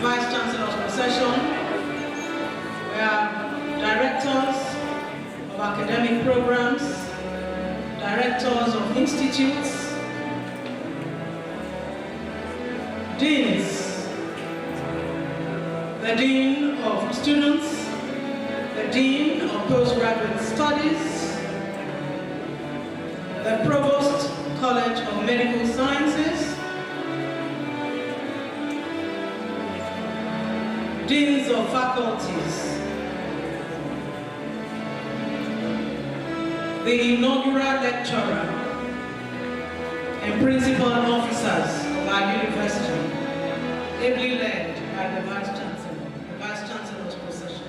Vice Chancellor's procession. We have directors of academic programs, directors of institutes, deans, the dean of students, the dean of postgraduate studies, the provost College of Medical Sciences, deans of faculties, the inaugural lecturer and principal officers of our university, ably led by the Vice Chancellor, the Vice Chancellor's procession.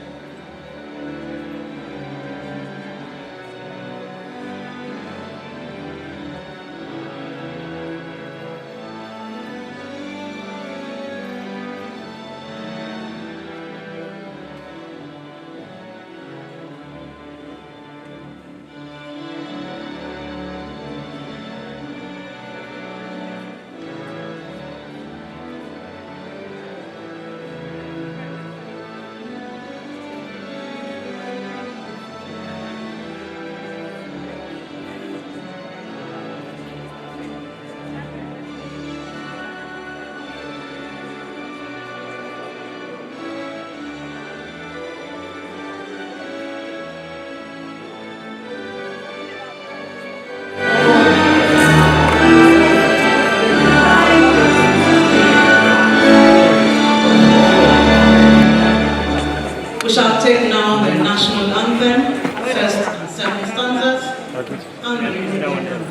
We shall take now the national anthem, first and second stanzas, and the Indian anthem.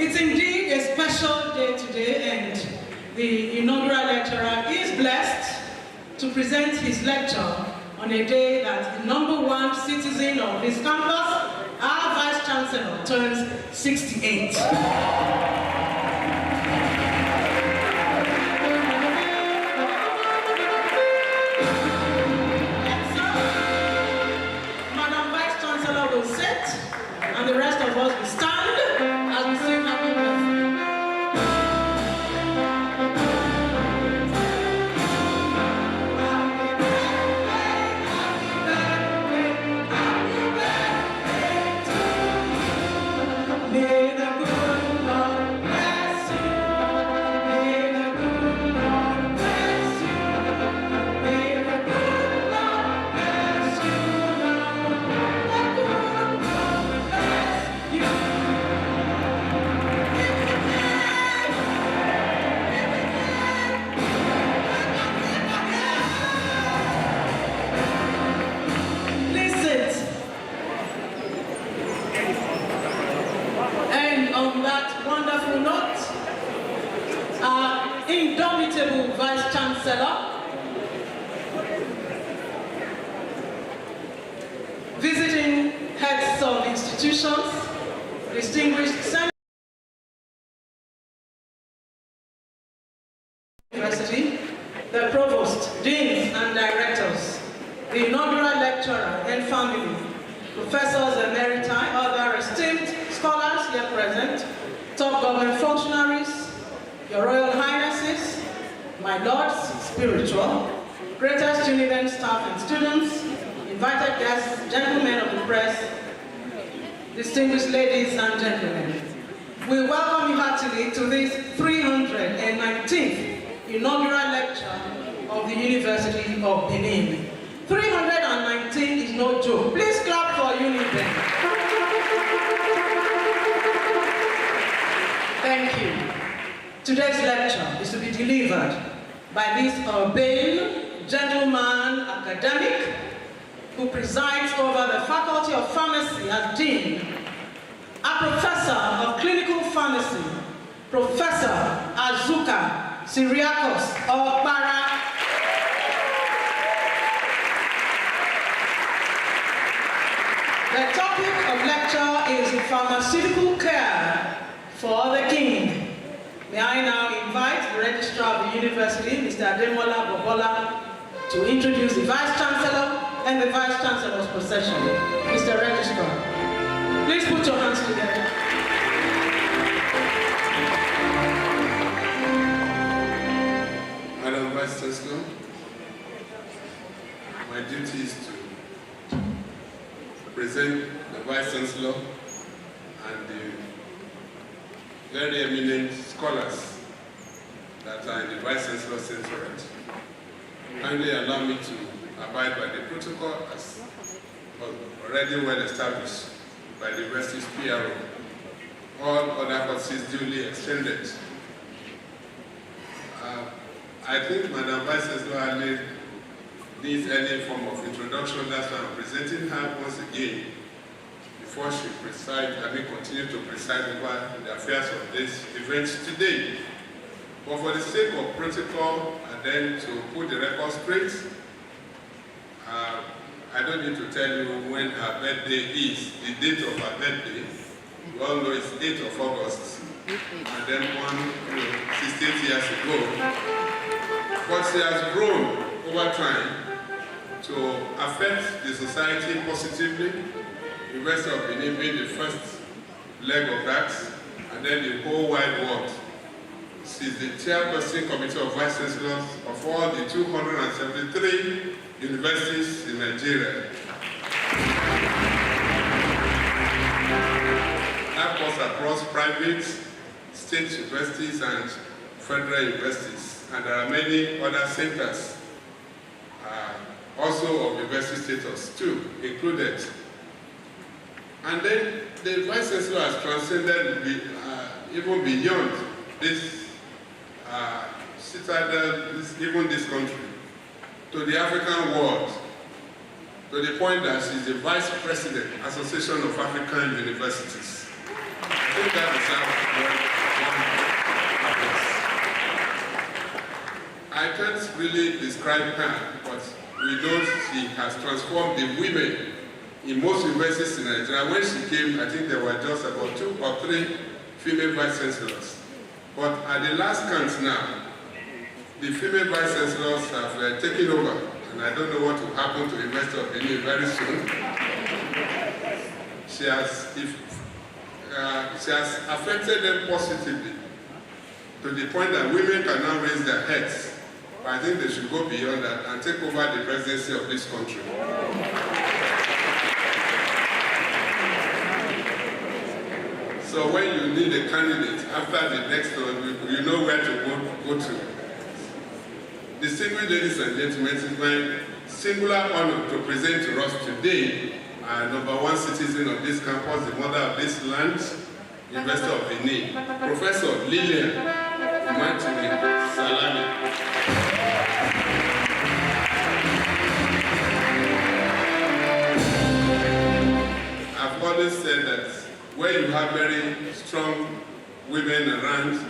It's indeed a special day today, and the inaugural lecturer is blessed to present his lecture on a day that the #1 citizen of his campus, our Vice Chancellor, turns 68. Honorable Vice Chancellor, visiting heads of institutions, distinguished senators, University, the provost, deans and directors, the inaugural lecturer and family, professors emeriti, other esteemed scholars here present, top government functionaries, your royal highnesses, my lords, spiritual, greatest Univen staff and students, invited guests, gentlemen of the press, distinguished ladies and gentlemen. We welcome you heartily to this 319th inaugural lecture of the University of Benin. 319 is no joke. Please clap for Univen. Thank you. Today's lecture is to be delivered by this urbane gentleman academic who presides over the Faculty of Pharmacy as Dean, a professor of clinical pharmacy, Professor AZUKA, CYRIACUS, OPARAH. The topic of lecture is pharmaceutical care for the king. May I now invite the Registrar of the University, Mr. Ademola Bobola, to introduce the Vice Chancellor and the Vice Chancellor's procession. Mr. Registrar, please put your hands together. Madam Vice Chancellor, my duty is to present the Vice Chancellor and the very eminent scholars that are in the Vice Chancellor's Centerate. Kindly allow me to abide by the protocol as already well established by the university's PRO. All other courses duly extended. I think Madam Vice Chancellor needs any form of introduction. That's why I'm presenting her once again before she continue to preside over the affairs of this event today. But for the sake of protocol and then to put the record straight, I don't need to tell you when her birthday is, the date of her birthday. You all know it's 8th of August, and then 68 years ago. But she has grown over time to affect the society positively. The University of Benin being the first leg of that, and then the whole wide world. She's the chairperson committee of vice chancellors of all the 273 universities in Nigeria. That goes across private, state universities and federal universities. And there are many other centers also of university status too, included. And then the Vice Chancellor has transcended even beyond this citadel, even this country, to the African world, to the point that she's the Vice President, Association of African Universities. I think that is how I can't really describe her, but we know she has transformed the women in most universities in Nigeria. When she came, I think there were just about 2 or 3 female vice chancellors. But at the last count now, the female vice chancellors have taken over, and I don't know what will happen to the University of Benin very soon. She has affected them positively to the point that women can now raise their heads. But I think they should go beyond that and take over the presidency of this country. So when you need a candidate, after the next one, you know where to go to. Distinguished ladies and gentlemen, it is my singular honor to present to us today our #1 citizen of this campus, the mother of this land, University of Benin, Professor Lilian Matini Salami. I've always said that where you have very strong women around,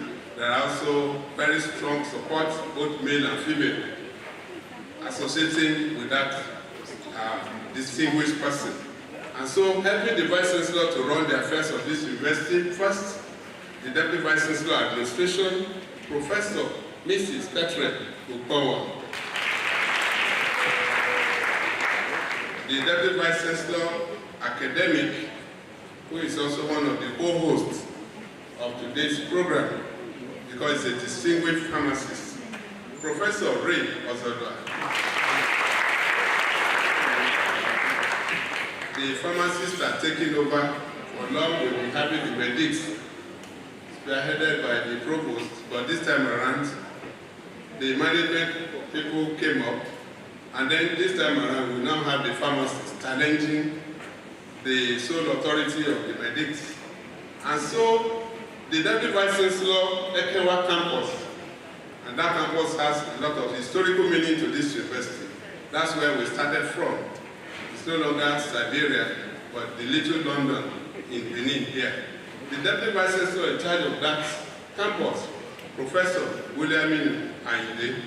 there are also very strong support, both male and female, associating with that distinguished person. And so, helping the Vice Chancellor to run the affairs of this university, first, the Deputy Vice Chancellor Administration, Professor Mrs. Catherine Ukpowa. The Deputy Vice Chancellor Academic, who is also one of the co-hosts of today's program, because he's a distinguished pharmacist, Professor Ray Ozodwa. The pharmacists are taking over. For long, we'll be having the medics, spearheaded by the provost, but this time around, the management people came up, and then this time around, we now have the pharmacists challenging the sole authority of the medics. And so, the Deputy Vice Chancellor, Ekewa campus, and that campus has a lot of historical meaning to this university. That's where we started from. It's no longer Siberia, but the Little London in Benin here. The Deputy Vice Chancellor in charge of that campus, Professor William Ayinde.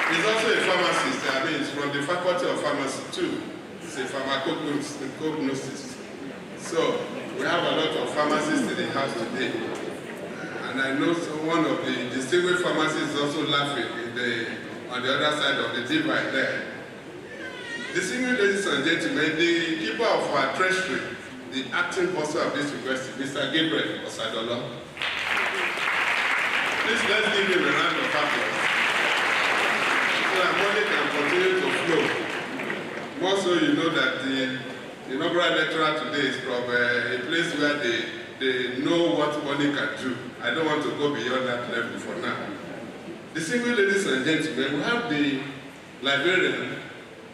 He's also a pharmacist. I mean, he's from the Faculty of Pharmacy too. He's a pharmacognosist. So, we have a lot of pharmacists in the house today. And I know one of the distinguished pharmacists is also laughing on the other side of the divide there. Distinguished ladies and gentlemen, the keeper of our treasury, the acting bursar of this university, Mr. Gabriel Osadolo. Please let's give him a round of applause. So that money can continue to flow. More so you know that the inaugural lecturer today is from a place where they know what money can do. I don't want to go beyond that level for now. Distinguished ladies and gentlemen, we have the librarian,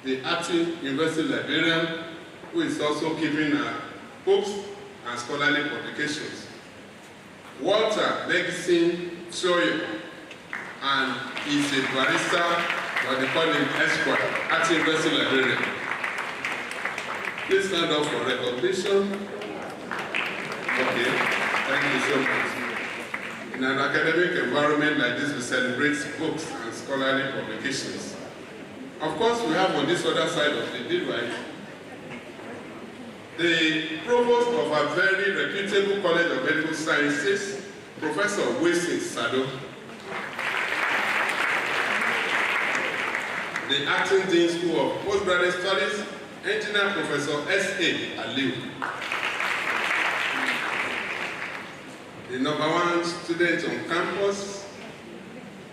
the acting university librarian, who is also keeping books and scholarly publications. Walter Legacy Choyo, and he's a barrister, but they call him Esquire, acting university librarian. Please stand up for recognition. Okay, thank you so much. In an academic environment like this, we celebrate books and scholarly publications. Of course, we have on this other side of the divide the provost of a very reputable College of Medical Sciences, Professor Wilson Sado. The acting Dean School of Postgraduate Studies, Engineer Professor S.A. Aliu. The #1 student on campus,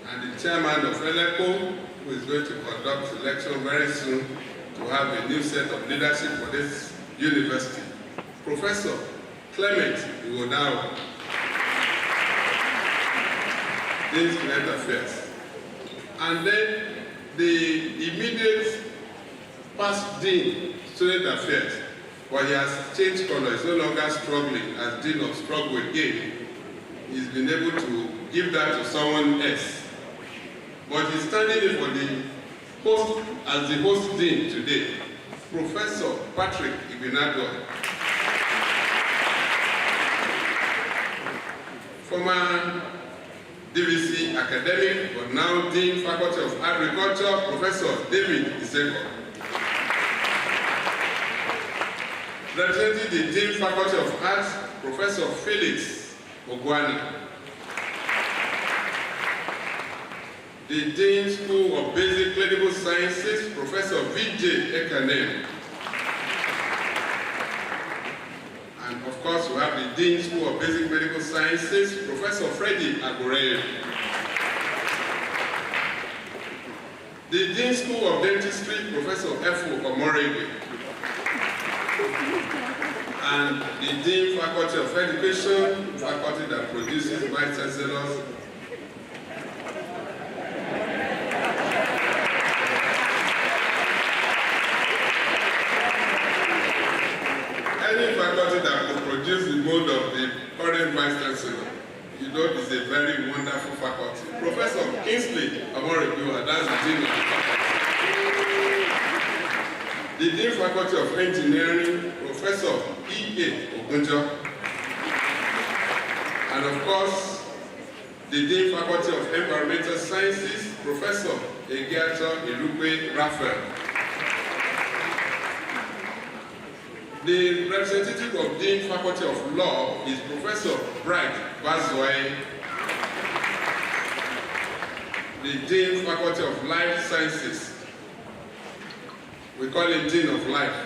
and the chairman of ELECO, who is going to conduct the lecture very soon to have a new set of leadership for this university, Professor Clement Iwodao, Dean Student Affairs. And then the immediate past Dean Student Affairs, but he has changed color. He's no longer struggling as Dean of Struggle again. He's been able to give that to someone else. But he's standing in for the host, as the host Dean today, Professor Patrick Ibinado. Former DVC academic, but now Dean Faculty of Agriculture, Professor David Iseko. Representing the Dean Faculty of Arts, Professor Felix Ogwani. The Dean School of Basic Clinical Sciences, Professor V.J. Ekanem. And of course, we have the Dean School of Basic Medical Sciences, Professor Freddy Agureye. The Dean School of Dentistry, Professor F.O. Omorege. And the Dean Faculty of Education, faculty that produces Vice Chancellors. Any faculty that will produce the mold of the current Vice Chancellor, you know, is a very wonderful faculty. Professor Kingsley Amoribua, that's the Dean of the faculty. The Dean Faculty of Engineering, Professor E.A. Ogunjo. And of course, the Dean Faculty of Environmental Sciences, Professor Egiato Irukwe Raphael. The representative of Dean Faculty of Law is Professor Bright Bazwai. The Dean Faculty of Life Sciences, we call him Dean of Life,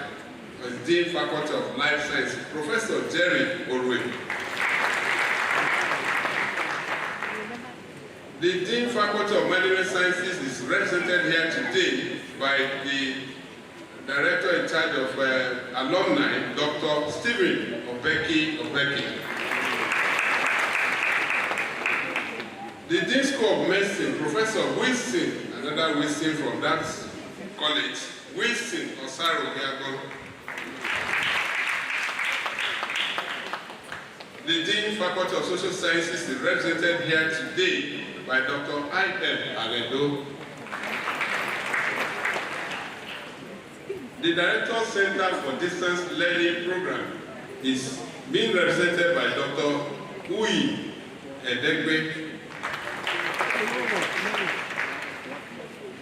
Dean Faculty of Life Sciences, Professor Jerry Orwe. The Dean Faculty of Management Sciences is represented here today by the Director in charge of alumni, Dr. Stephen Obeki. The Dean School of Medicine, Professor Wilson, another Wilson from that college, Wilson Osaro Giagon. The Dean Faculty of Social Sciences is represented here today by Dr. I.M. Aledo. The Director Center for Distance Learning Program is being represented by Dr. Uyi Edegbe.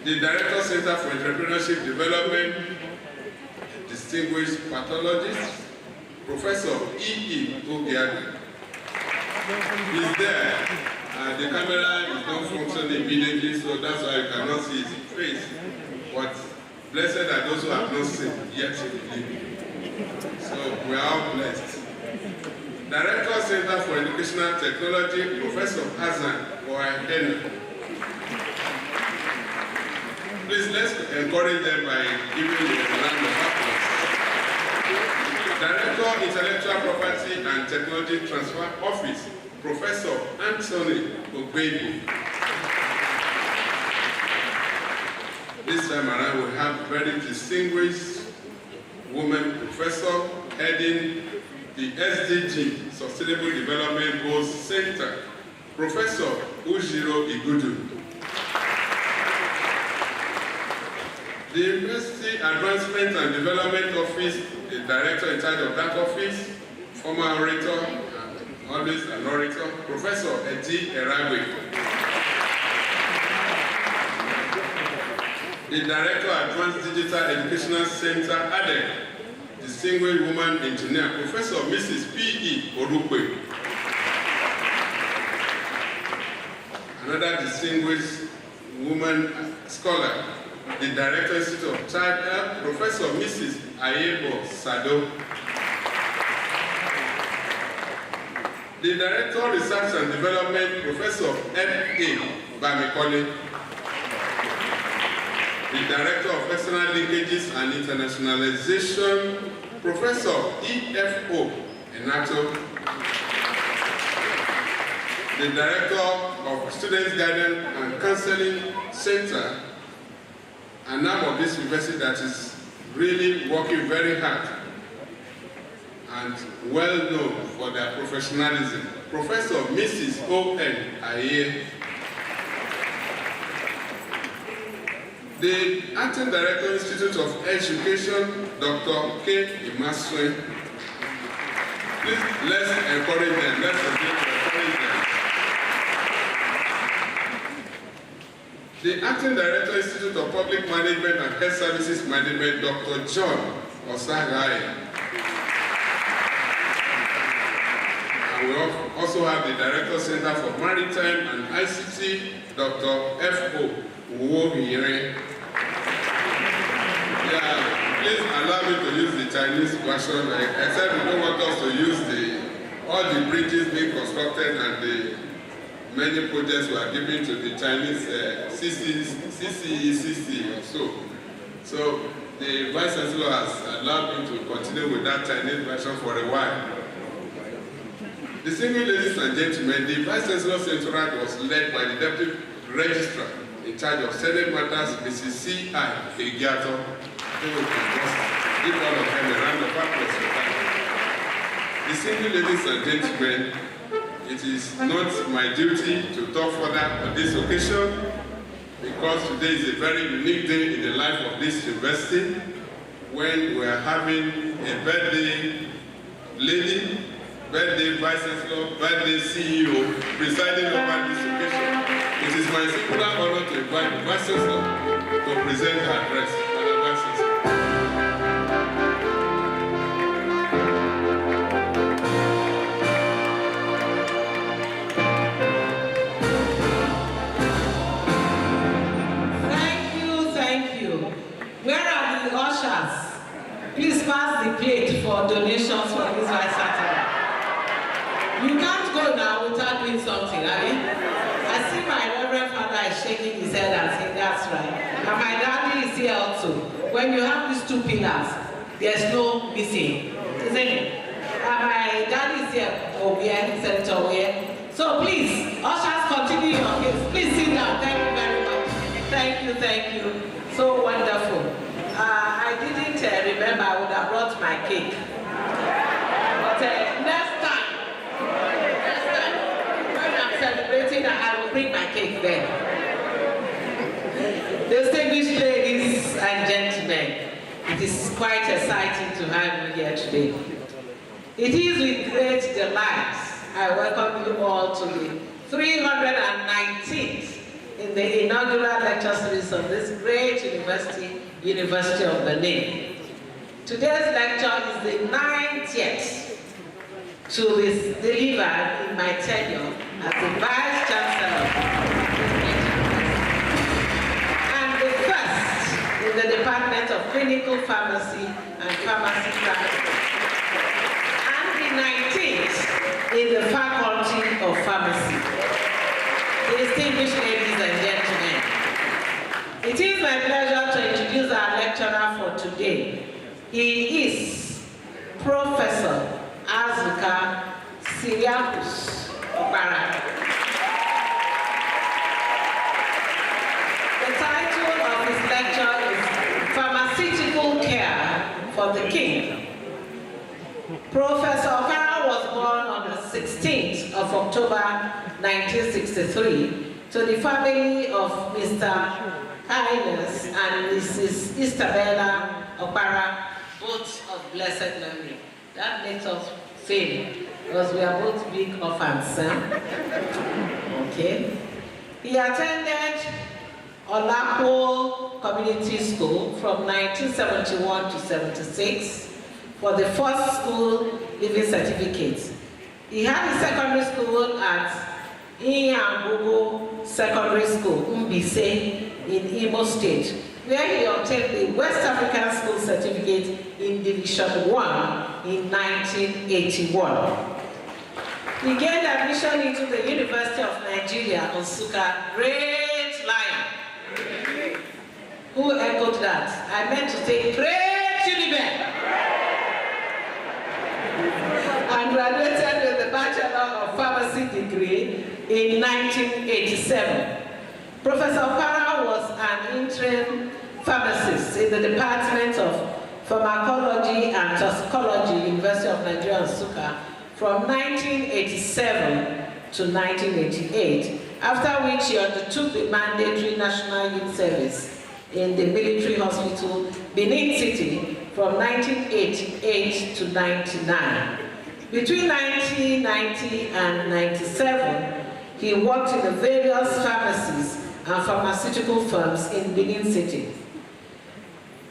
The Director Center for Entrepreneurship Development, distinguished pathologist, Professor E.E. Ogiadi. He's there. The camera is not functioning immediately, so that's why you cannot see his face. But blessed are those who have not seen yet to believe. So we are all blessed. Director Center for Educational Technology, Professor Hassan Oahena. Please let's encourage them by giving them a round of applause. Director, Intellectual Property and Technology Transfer Office, Professor Anthony Ogbebu. This time around we have very distinguished woman professor heading the SDG, Sustainable Development Goals Center, Professor Ujiro Igudu. The University Advancement and Development Office, the director in charge of that office, former orator, and always an orator, Professor Eti Eragwe. The Director Advanced Digital Educational Center, ADEC, distinguished woman engineer, Professor Mrs. P.E. Orukwe. Another distinguished woman scholar, the Director Institute of Child Health, Professor Mrs. Ayebo Sado. The Director of Research and Development, Professor M.A. Bamikole. The Director of External Linkages and Internationalization, Professor E.F.O. Enato. The Director of Students Guidance and Counseling Center, an arm of this university that is really working very hard and well known for their professionalism, Professor Mrs. O.N. Aye. The Acting Director, Institute of Education, Dr. K. Imaswe. Please, let's encourage them. Let's encourage them. The Acting Director, Institute of Public Management and Health Services Management, Dr. John Osagai. And we also have the Director Center for Maritime and ICT, Dr. F.O. Uwohire. Yeah, please allow me to use the Chinese version, except we don't want us to use all the bridges being constructed and the many projects we are giving to the Chinese CCE or so. So the Vice Chancellor has allowed me to continue with that Chinese version for a while. Distinguished ladies and gentlemen, the Vice Chancellor's Central was led by the Deputy Registrar in charge of Senate Matters, Mrs. C.I. Egiato. Give all of them a round of applause for that. Distinguished ladies and gentlemen, it is not my duty to talk further on this occasion because today is a very unique day in the life of this university when we are having a birthday lady birthday Vice Chancellor, birthday CEO, presiding over this occasion. It is my singular honor to invite the Vice Chancellor to present her address. Madam Vice Chancellor. Please pass the plate for donations for this Vice Chancellor. You can't go now without doing something, right? I see my Reverend Father is shaking his head and saying, that's right. And my daddy is here also. When you have these two pillars, there's no missing, isn't it? And my daddy is here, Senator Oye. So please, ushers, continue your case. Please sit down. Thank you very much. Thank you. So wonderful. I didn't remember I would have brought my cake. But next time, when I'm celebrating, I will bring my cake there. Distinguished ladies and gentlemen, it is quite exciting to have you here today. It is with great delight I welcome you all to the 319th in the inaugural lecture series of this great University of Benin. Today's lecture is the 90th to be delivered in my tenure as the Vice Chancellor and the first in the Department of Clinical Pharmacy and Pharmacy Practice, and the 19th in the Faculty of Pharmacy. Distinguished ladies and gentlemen, it is my pleasure to introduce our lecturer for today. He is Professor AZUKA CYRIACUS OPARAH. The title of his lecture is Pharmaceutical Care for the King. Professor OPARAH was born on the 16th of October 1963 to the family of Mr. Highness and Mrs. Isabella OPARAH, both of blessed memory. That makes us fame because we are both big orphans. Okay. He attended Olako Community School from 1971 to 76 for the first school living certificate. He had his secondary school at Inaugural Secondary School, Mbise, in Imo State, where he obtained the West African School Certificate in Division 1 in 1981. He gained admission into the University of Nigeria, AZUKA, great lion. Who echoed that? I meant to say, great Uniben! And graduated with the Bachelor of Pharmacy degree in 1987. Professor OPARAH was an interim pharmacist in the Department of Pharmacology and Toxicology, University of Nigeria, AZUKA, from 1987 to 1988, after which he undertook the mandatory National Youth Service in the military hospital, Benin City, from 1988 to 99. Between 1990 and 97, he worked in the various pharmacies and pharmaceutical firms in Benin City.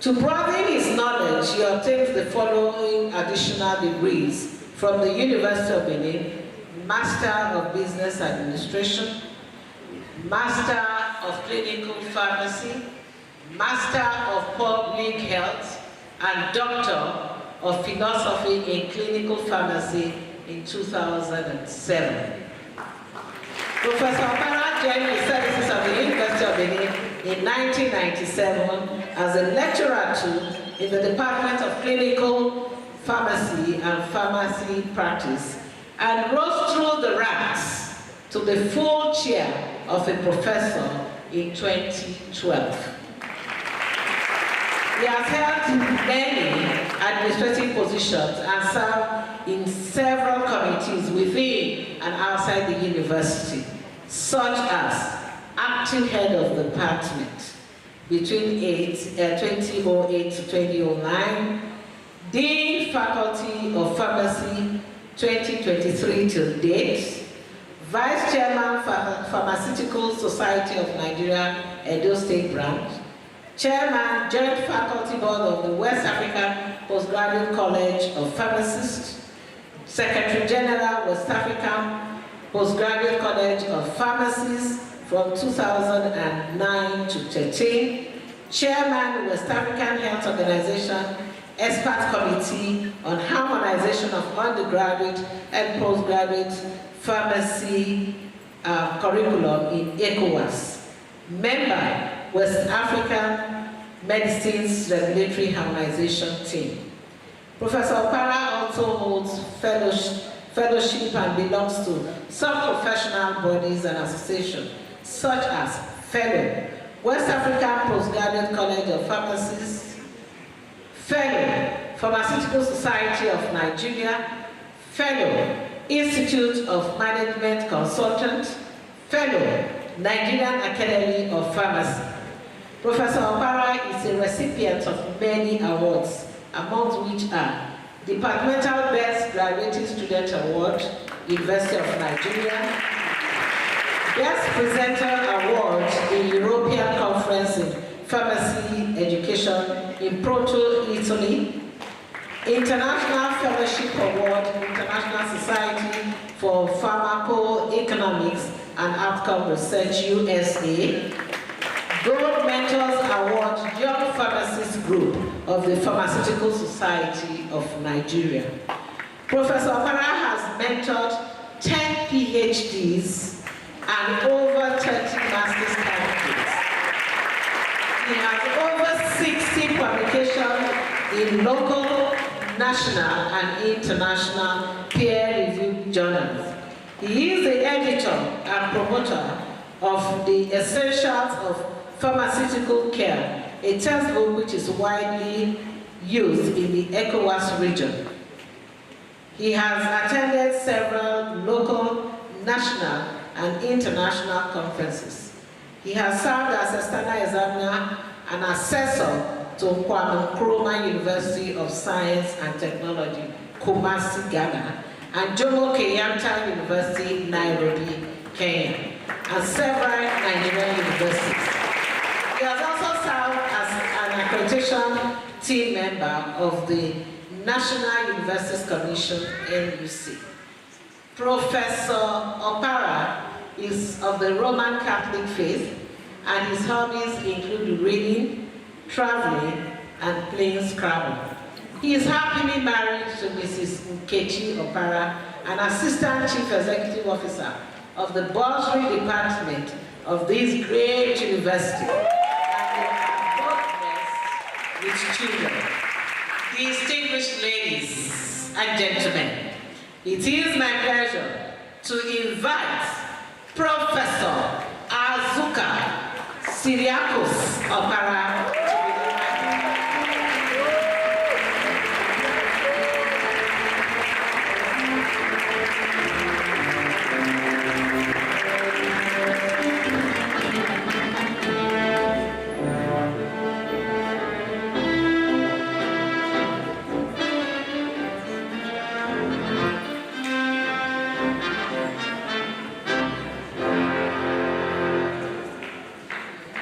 To broaden his knowledge, he obtained the following additional degrees from the University of Benin: Master of Business Administration, Master of Clinical Pharmacy, Master of Public Health, and Doctor of Philosophy in Clinical Pharmacy in 2007. Professor OPARAH joined the services of the University of Benin in 1997 as a lecturer in the Department of Clinical Pharmacy and Pharmacy Practice, and rose through the ranks to the full chair of a professor in 2012. He has held many administrative positions and served in several committees within and outside the university, such as acting head of the department between 2008 to 2009, Dean Faculty of Pharmacy 2023 till date, Vice Chairman for Pharmaceutical Society of Nigeria, Edo State Branch, Chairman, Joint Faculty Board of the West African Postgraduate College of Pharmacists, Secretary General, West African Postgraduate College of Pharmacists from 2009 to 13, Chairman, West African Health Organization, Expert Committee on Harmonization of Undergraduate and Postgraduate Pharmacy Curriculum in ECOWAS. Member, West African Medicines Regulatory Harmonization Team. Professor OPARAH also holds fellowship and belongs to some professional bodies and associations, such as Fellow, West African Postgraduate College of Pharmacists, Fellow, Pharmaceutical Society of Nigeria, Fellow, Institute of Management Consultants, Fellow, Nigerian Academy of Pharmacy. Professor OPARAH is a recipient of many awards, among which are Departmental Best Graduating Student Award, University of Nigeria, Best Presenter Award in European Conference in Pharmacy Education in Proto, Italy, International Fellowship Award, International Society for Pharmacoeconomics and Outcome Research, USA, Gold Mentors Award, Young Pharmacist Group of the Pharmaceutical Society of Nigeria. Professor OPARAH has mentored 10 PhDs and over 30 master's candidates. He has over 60 publications in local, national, and international peer-reviewed journals. He is the editor and promoter of The Essentials of Pharmaceutical Care, a textbook which is widely used in the ECOWAS region. He has attended several local, national, and international conferences. He has served as external examiner and assessor to Kwame Nkrumah University of Science and Technology, Kumasi, Ghana, and Jomo Kenyatta University, Nairobi, Kenya, and several Nigerian universities. He has also served as an accreditation team member of the National Universities Commission, NUC. Professor OPARAH is of the Roman Catholic faith, and his hobbies include reading, traveling, and playing Scrabble. He is happily married to Mrs. Nkechi OPARAH, an Assistant Chief Executive Officer of the Bursary Department of this great university, and they are both blessed with children. Distinguished ladies and gentlemen, it is my pleasure to invite Professor AZUKA CYRIACUS OPARAH.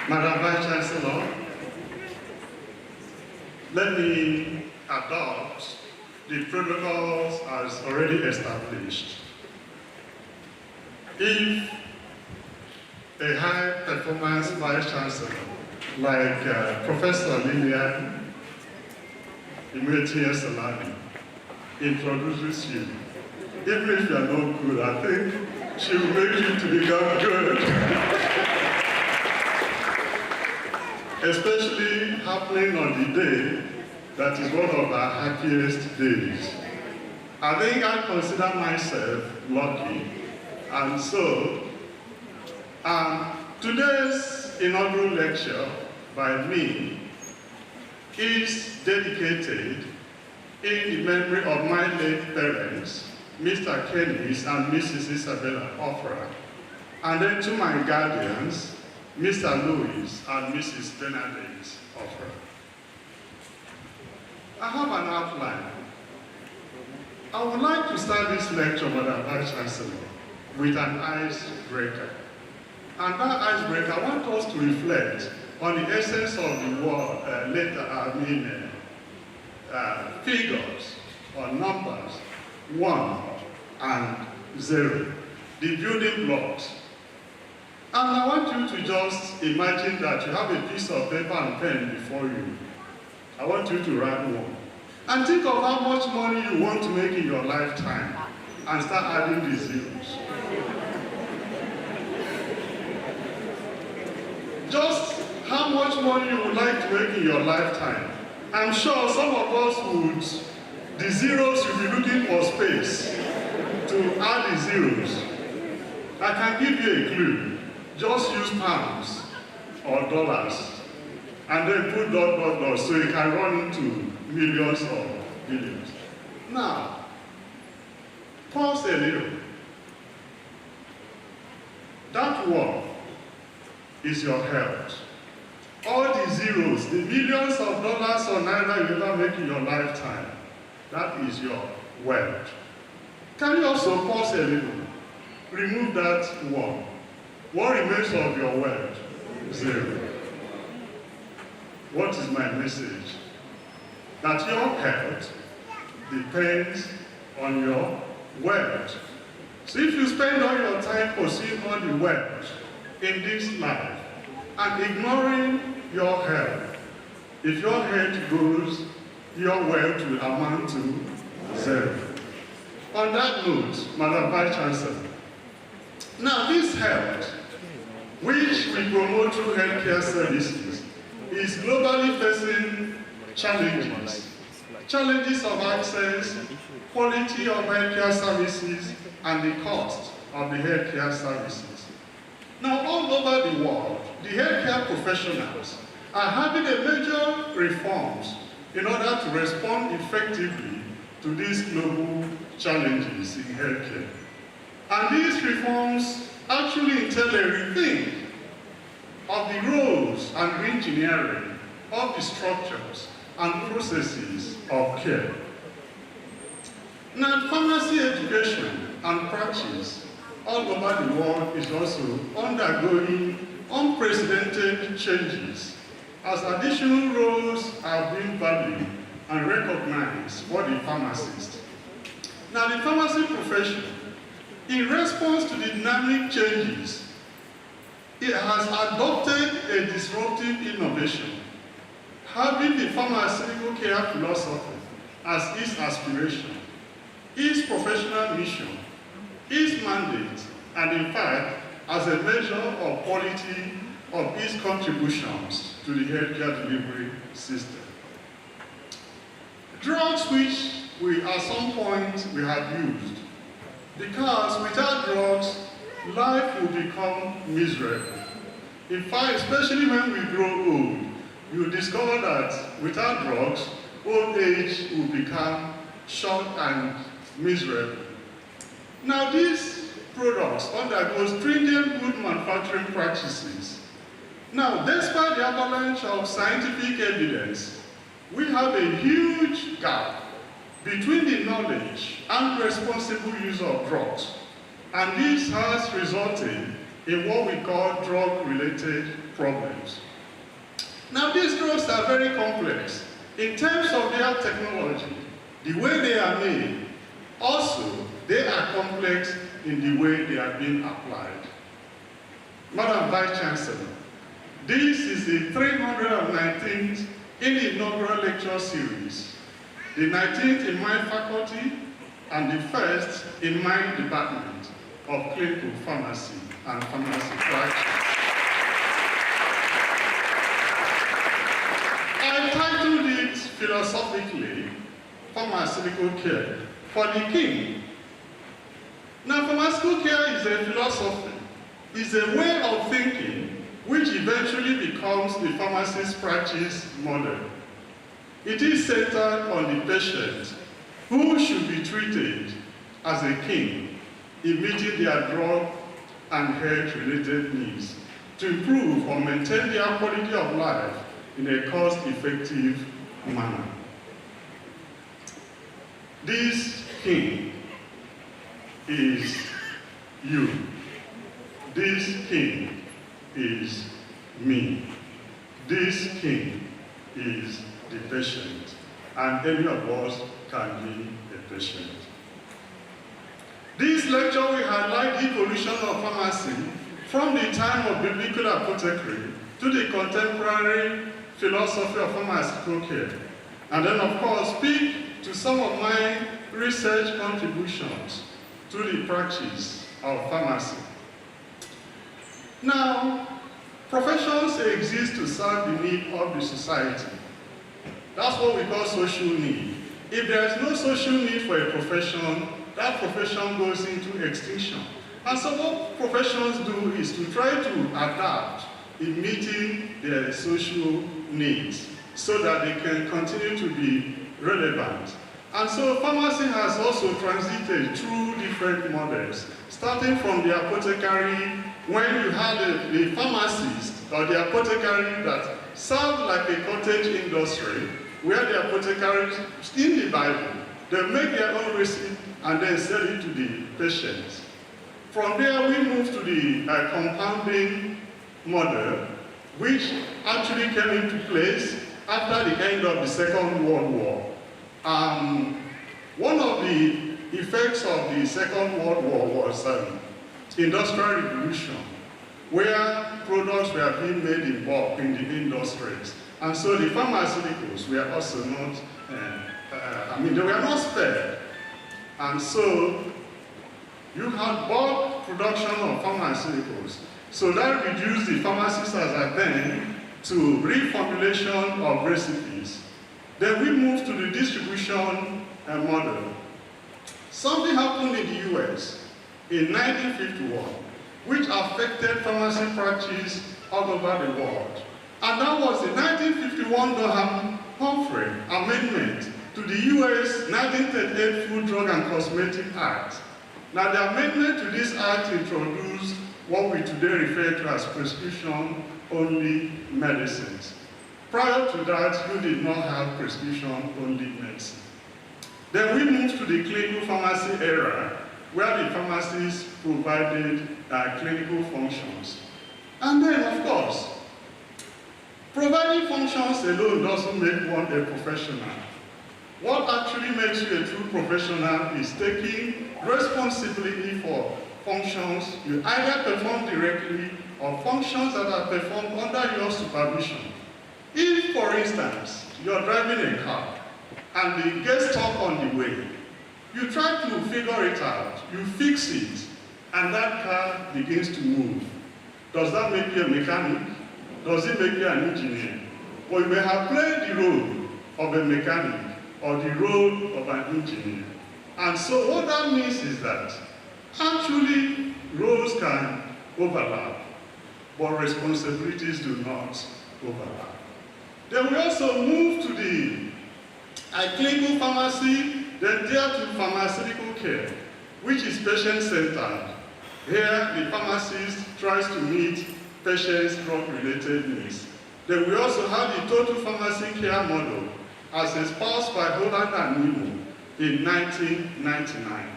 Madam Vice Chancellor, let me adopt the protocols as already established. If a high-performance Vice Chancellor like Professor Lilian Imetier-Salami introduces you, even if you are not good, I think she will make you to become good. Especially happening on the day that is one of our happiest days. I think I consider myself lucky, and so today's inaugural lecture by me is dedicated in the memory of my late parents, Mr. Kennis and Mrs. Isabella OPARAH, and then to my guardians, Mr. Louis and Mrs. Bernadette OPARAH. I have an outline, I would like to start this lecture, Madam Vice Chancellor, with an icebreaker. And that icebreaker, I want us to reflect on the essence of the word, figures or numbers, 1 and 0, the building blocks. And I want you to just imagine that you have a piece of paper and pen before you. I want you to write 1. And think of how much money you want to make in your lifetime and start adding the zeros. Just how much money you would like to make in your lifetime. I'm sure some of us would, the zeros you'll be looking for space to add the zeros. I can give you a clue. Just use pounds or dollars and then put dot, dot, dot, so you can run into millions or billions. Now, pause a little. That 1 is your health. All the zeros, the millions of dollars or naira you ever make in your lifetime, that is your wealth. Can you also pause a little? Remove that 1. What remains of your wealth? 0. What is my message? That your health depends on your wealth. So if you spend all your time pursuing all the wealth in this life and ignoring your health, if your health goes, your wealth will amount to 0. On that note, Madam Vice Chancellor, now this health, which we promote through healthcare services, is globally facing challenges. Challenges of access, quality of healthcare services, and the cost of the healthcare services. Now, all over the world, the healthcare professionals are having a major reforms in order to respond effectively to these global challenges in healthcare. And these reforms actually entail a rethink of the roles and reengineering of the structures and processes of care. Now, pharmacy education and practice all over the world is also undergoing unprecedented changes as additional roles are being valued and recognized for the pharmacist. Now, the pharmacy profession, in response to the dynamic changes, it has adopted a disruptive innovation, having the pharmaceutical care philosophy as its aspiration, its professional mission, its mandate, and in fact, as a measure of quality of its contributions to the healthcare delivery system. Drugs which at some point we have used, because without drugs, life will become miserable. In fact, especially when we grow old, you discover that without drugs, old age will become short and miserable. Now, these products undergo stringent good manufacturing practices. Now, despite the avalanche of scientific evidence, we have a huge gap between the knowledge and responsible use of drugs. And this has resulted in what we call drug-related problems. Now, these drugs are very complex in terms of their technology, the way they are made. Also, they are complex in the way they are being applied. Madam Vice Chancellor, this is the 319th inaugural lecture series, the 19th in my faculty and the first in my department of clinical pharmacy and pharmacy practice. I titled it philosophically, Pharmaceutical Care for the King. Now, pharmaceutical care is a philosophy, is a way of thinking which eventually becomes the pharmacist's practice model. It is centered on the patient, who should be treated as a king in meeting their drug and health-related needs to improve or maintain their quality of life in a cost-effective manner. This king is you. This king is me. This king is the patient. And any of us can be a patient. This lecture will highlight the evolution of pharmacy from the time of biblical apothecary to the contemporary philosophy of pharmaceutical care. And then, of course, speak to some of my research contributions to the practice of pharmacy. Now, professions exist to serve the need of the society. That's what we call social need. If there is no social need for a profession, that profession goes into extinction. And so what professions do is to try to adapt in meeting their social needs so that they can continue to be relevant. And so pharmacy has also transited through different models, starting from the apothecary, when you had the pharmacist or the apothecary that served like a cottage industry, where the apothecaries in the Bible, they make their own receipt and then sell it to the patients. From there, we move to the compounding model, which actually came into place after the end of the Second World War. One of the effects of the Second World War was industrial revolution, where products were being made in bulk in the industries. And so the pharmaceuticals were also not, they were not spared. And so you had bulk production of pharmaceuticals. So that reduced the pharmacists as at then to reformulation of recipes. Then we moved to the distribution model. Something happened in the US in 1951, which affected pharmacy practice all over the world. And that was the 1951 Durham-Humphrey Amendment to the US 1938 Food, Drug, and Cosmetic Act. Now, the amendment to this act introduced what we today refer to as prescription-only medicines. Prior to that, you did not have prescription-only medicine. Then we moved to the clinical pharmacy era, where the pharmacists provided clinical functions. And then, of course, providing functions alone doesn't make one a professional. What actually makes you a true professional is taking responsibility for functions you either perform directly or functions that are performed under your supervision. If, for instance, you're driving a car and it gets stuck on the way, you try to figure it out, you fix it, and that car begins to move. Does that make you a mechanic? Does it make you an engineer? Or you may have played the role of a mechanic or the role of an engineer. And so what that means is that actually roles can overlap, but responsibilities do not overlap. Then we also move to the clinical pharmacy, then there to pharmaceutical care, which is patient-centered. Here, the pharmacist tries to meet patients' drug-related needs. Then we also have the total pharmacy care model as espoused by Holland and Nemo in 1999.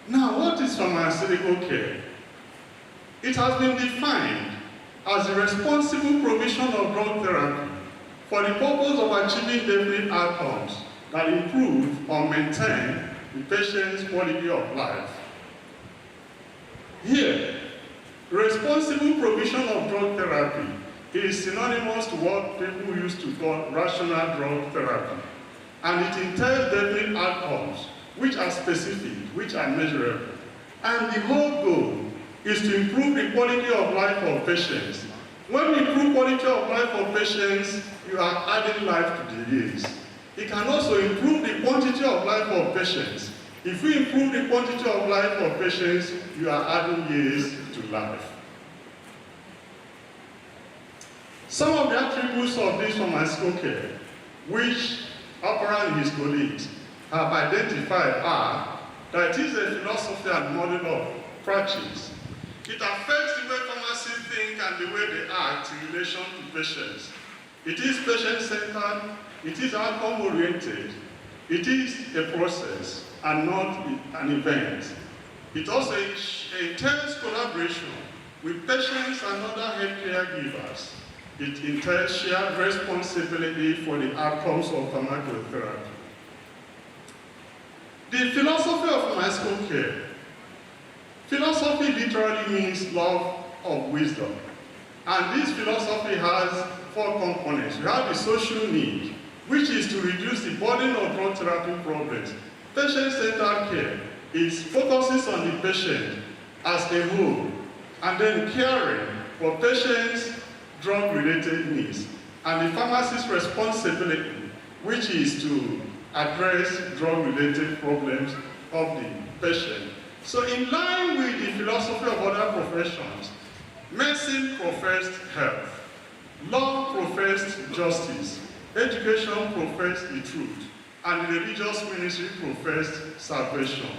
Now, what is pharmaceutical care? It has been defined as the responsible provision of drug therapy for the purpose of achieving definite outcomes that improve or maintain the patient's quality of life. Here, responsible provision of drug therapy is synonymous to what people used to call rational drug therapy. And it entails definite outcomes, which are specific, which are measurable. And the whole goal is to improve the quality of life of patients. When we improve quality of life of patients, you are adding life to the years. It can also improve the quantity of life of patients. If we improve the quantity of life of patients, you are adding years to life. Some of the attributes of this pharmaceutical care, which OPARAH and his colleagues have identified, are that it is a philosophy and model of practice. It affects the way pharmacists think and the way they act in relation to patients. It is patient-centered, it is outcome-oriented, It is a process and not an event. It also entails collaboration with patients and other healthcare givers. It entails shared responsibility for the outcomes of pharmacotherapy. The philosophy of pharmaceutical care. Philosophy literally means love of wisdom. And this philosophy has 4 components. You have the social need, which is to reduce the burden of drug therapy problems. Patient-centered care focuses on the patient as a whole, and then caring for patients' drug-related needs, and the pharmacist's responsibility, which is to address drug-related problems of the patient. So in line with the philosophy of other professions, medicine professed health, law professed justice, education professed the truth, and the religious ministry professed salvation,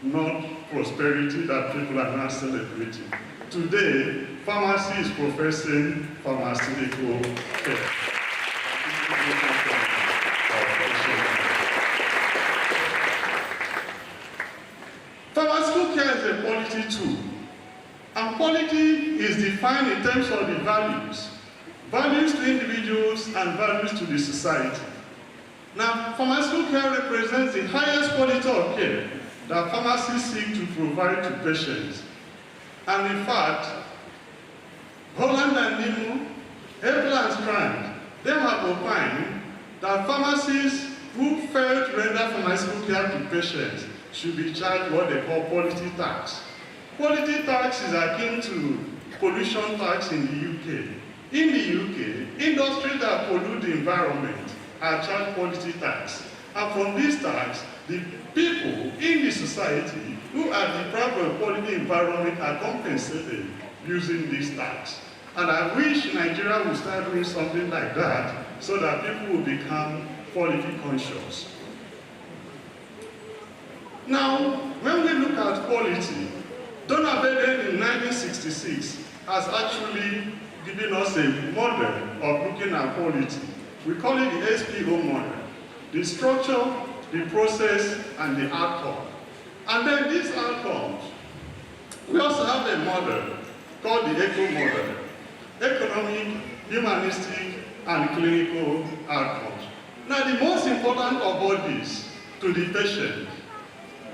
not prosperity that people are now celebrating. Today, pharmacy is professing pharmaceutical care. Pharmaceutical care is a quality tool, and quality is defined in terms of the values. Values to individuals and values to the society. Now, pharmaceutical care represents the highest quality of care that pharmacists seek to provide to patients. And in fact, Holland and Nemo, Apple and Strand, they have opined that pharmacists who fail to render pharmaceutical care to patients should be charged what they call quality tax. Quality tax is akin to pollution tax in the UK. In the UK, industries that pollute the environment are charged quality tax. And from this tax, the people in the society who are deprived of quality environment are compensated using this tax. And I wish Nigeria would start doing something like that so that people will become quality conscious. Now, when we look at quality, Donna Beden in 1966 has actually given us a model of looking at quality. We call it the SPO model. The structure, the process, and the outcome. And then these outcomes, we also have a model called the ECHO model. Economic, humanistic, and clinical outcomes. Now the most important of all these to the patient,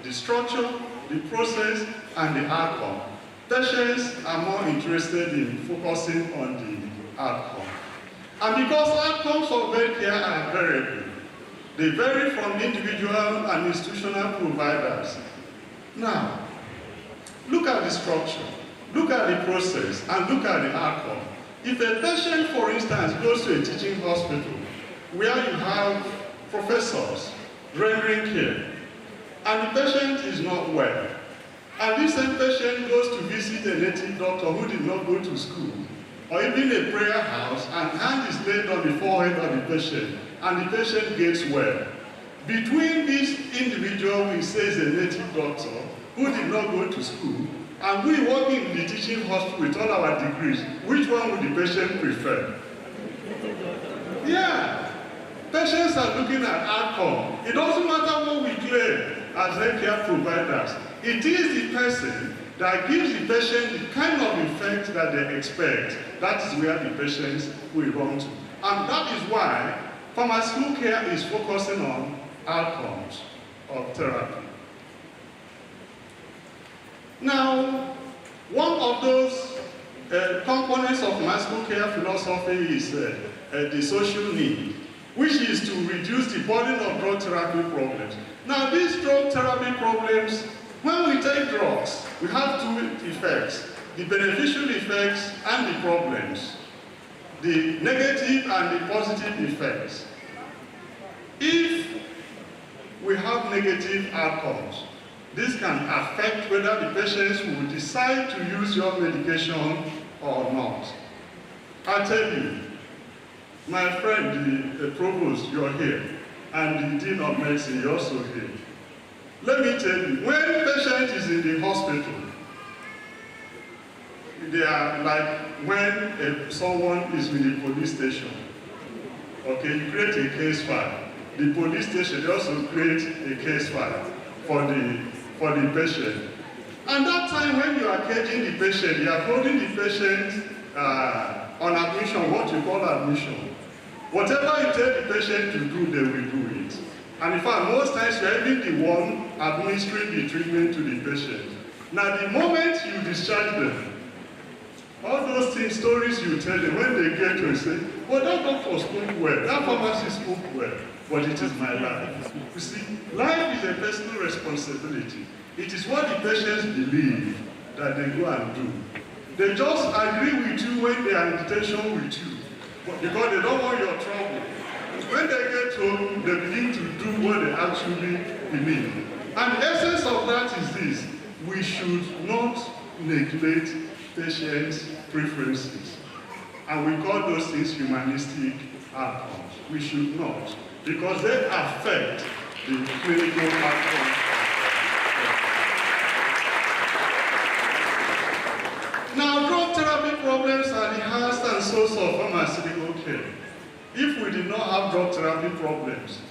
the structure, the process, and the outcome. Patients are more interested in focusing on the outcome. And because outcomes of healthcare are variable, they vary from individual and institutional providers. Now, look at the structure, look at the process, and look at the outcome. If a patient, for instance, goes to a teaching hospital where you have professors rendering care, and the patient is not well, and this same patient goes to visit a native doctor who did not go to school, or even a prayer house, and hand is laid on the forehead of the patient, and the patient gets well. Between this individual who says a native doctor who did not go to school, and we working in the teaching hospital with all our degrees, which one would the patient prefer? Yeah, patients are looking at outcome. It doesn't matter what we claim as healthcare providers. It is the person that gives the patient the kind of effect that they expect. That is where the patients will run to. And that is why pharmaceutical care is focusing on outcomes of therapy. Now, one of those components of pharmaceutical care philosophy is the social need, which is to reduce the burden of drug therapy problems. Now, these drug therapy problems, when we take drugs, we have two effects, the beneficial effects and the problems, the negative and the positive effects. If we have negative outcomes, this can affect whether the patients will decide to use your medication or not. I tell you, my friend, the provost, you're here, and the dean of medicine, you're also here. Let me tell you, when a patient is in the hospital, they are like when someone is in the police station. Okay, you create a case file. the police station, they also create a case file for the patient. And that time when you are caging the patient, you are holding the patient on admission, what you call admission. Whatever you tell the patient to do, they will do it. And in fact, most times you are even the one administering the treatment to the patient. Now, the moment you discharge them, all those things, stories you tell them, when they get to say, well, that doctor spoke well, that pharmacist spoke well, but it is my life. You see, life is a personal responsibility. It is what the patients believe that they go and do. They just agree with you when they are in detention with you, because they don't want your trouble. When they get home, they begin to do what they actually believe. And the essence of that is this: we should not neglect patients' preferences. And we call those things humanistic outcomes. We should not, because they affect the clinical outcomes. Now, drug therapy problems are the heart and source of pharmaceutical care. If we did not have drug therapy problems,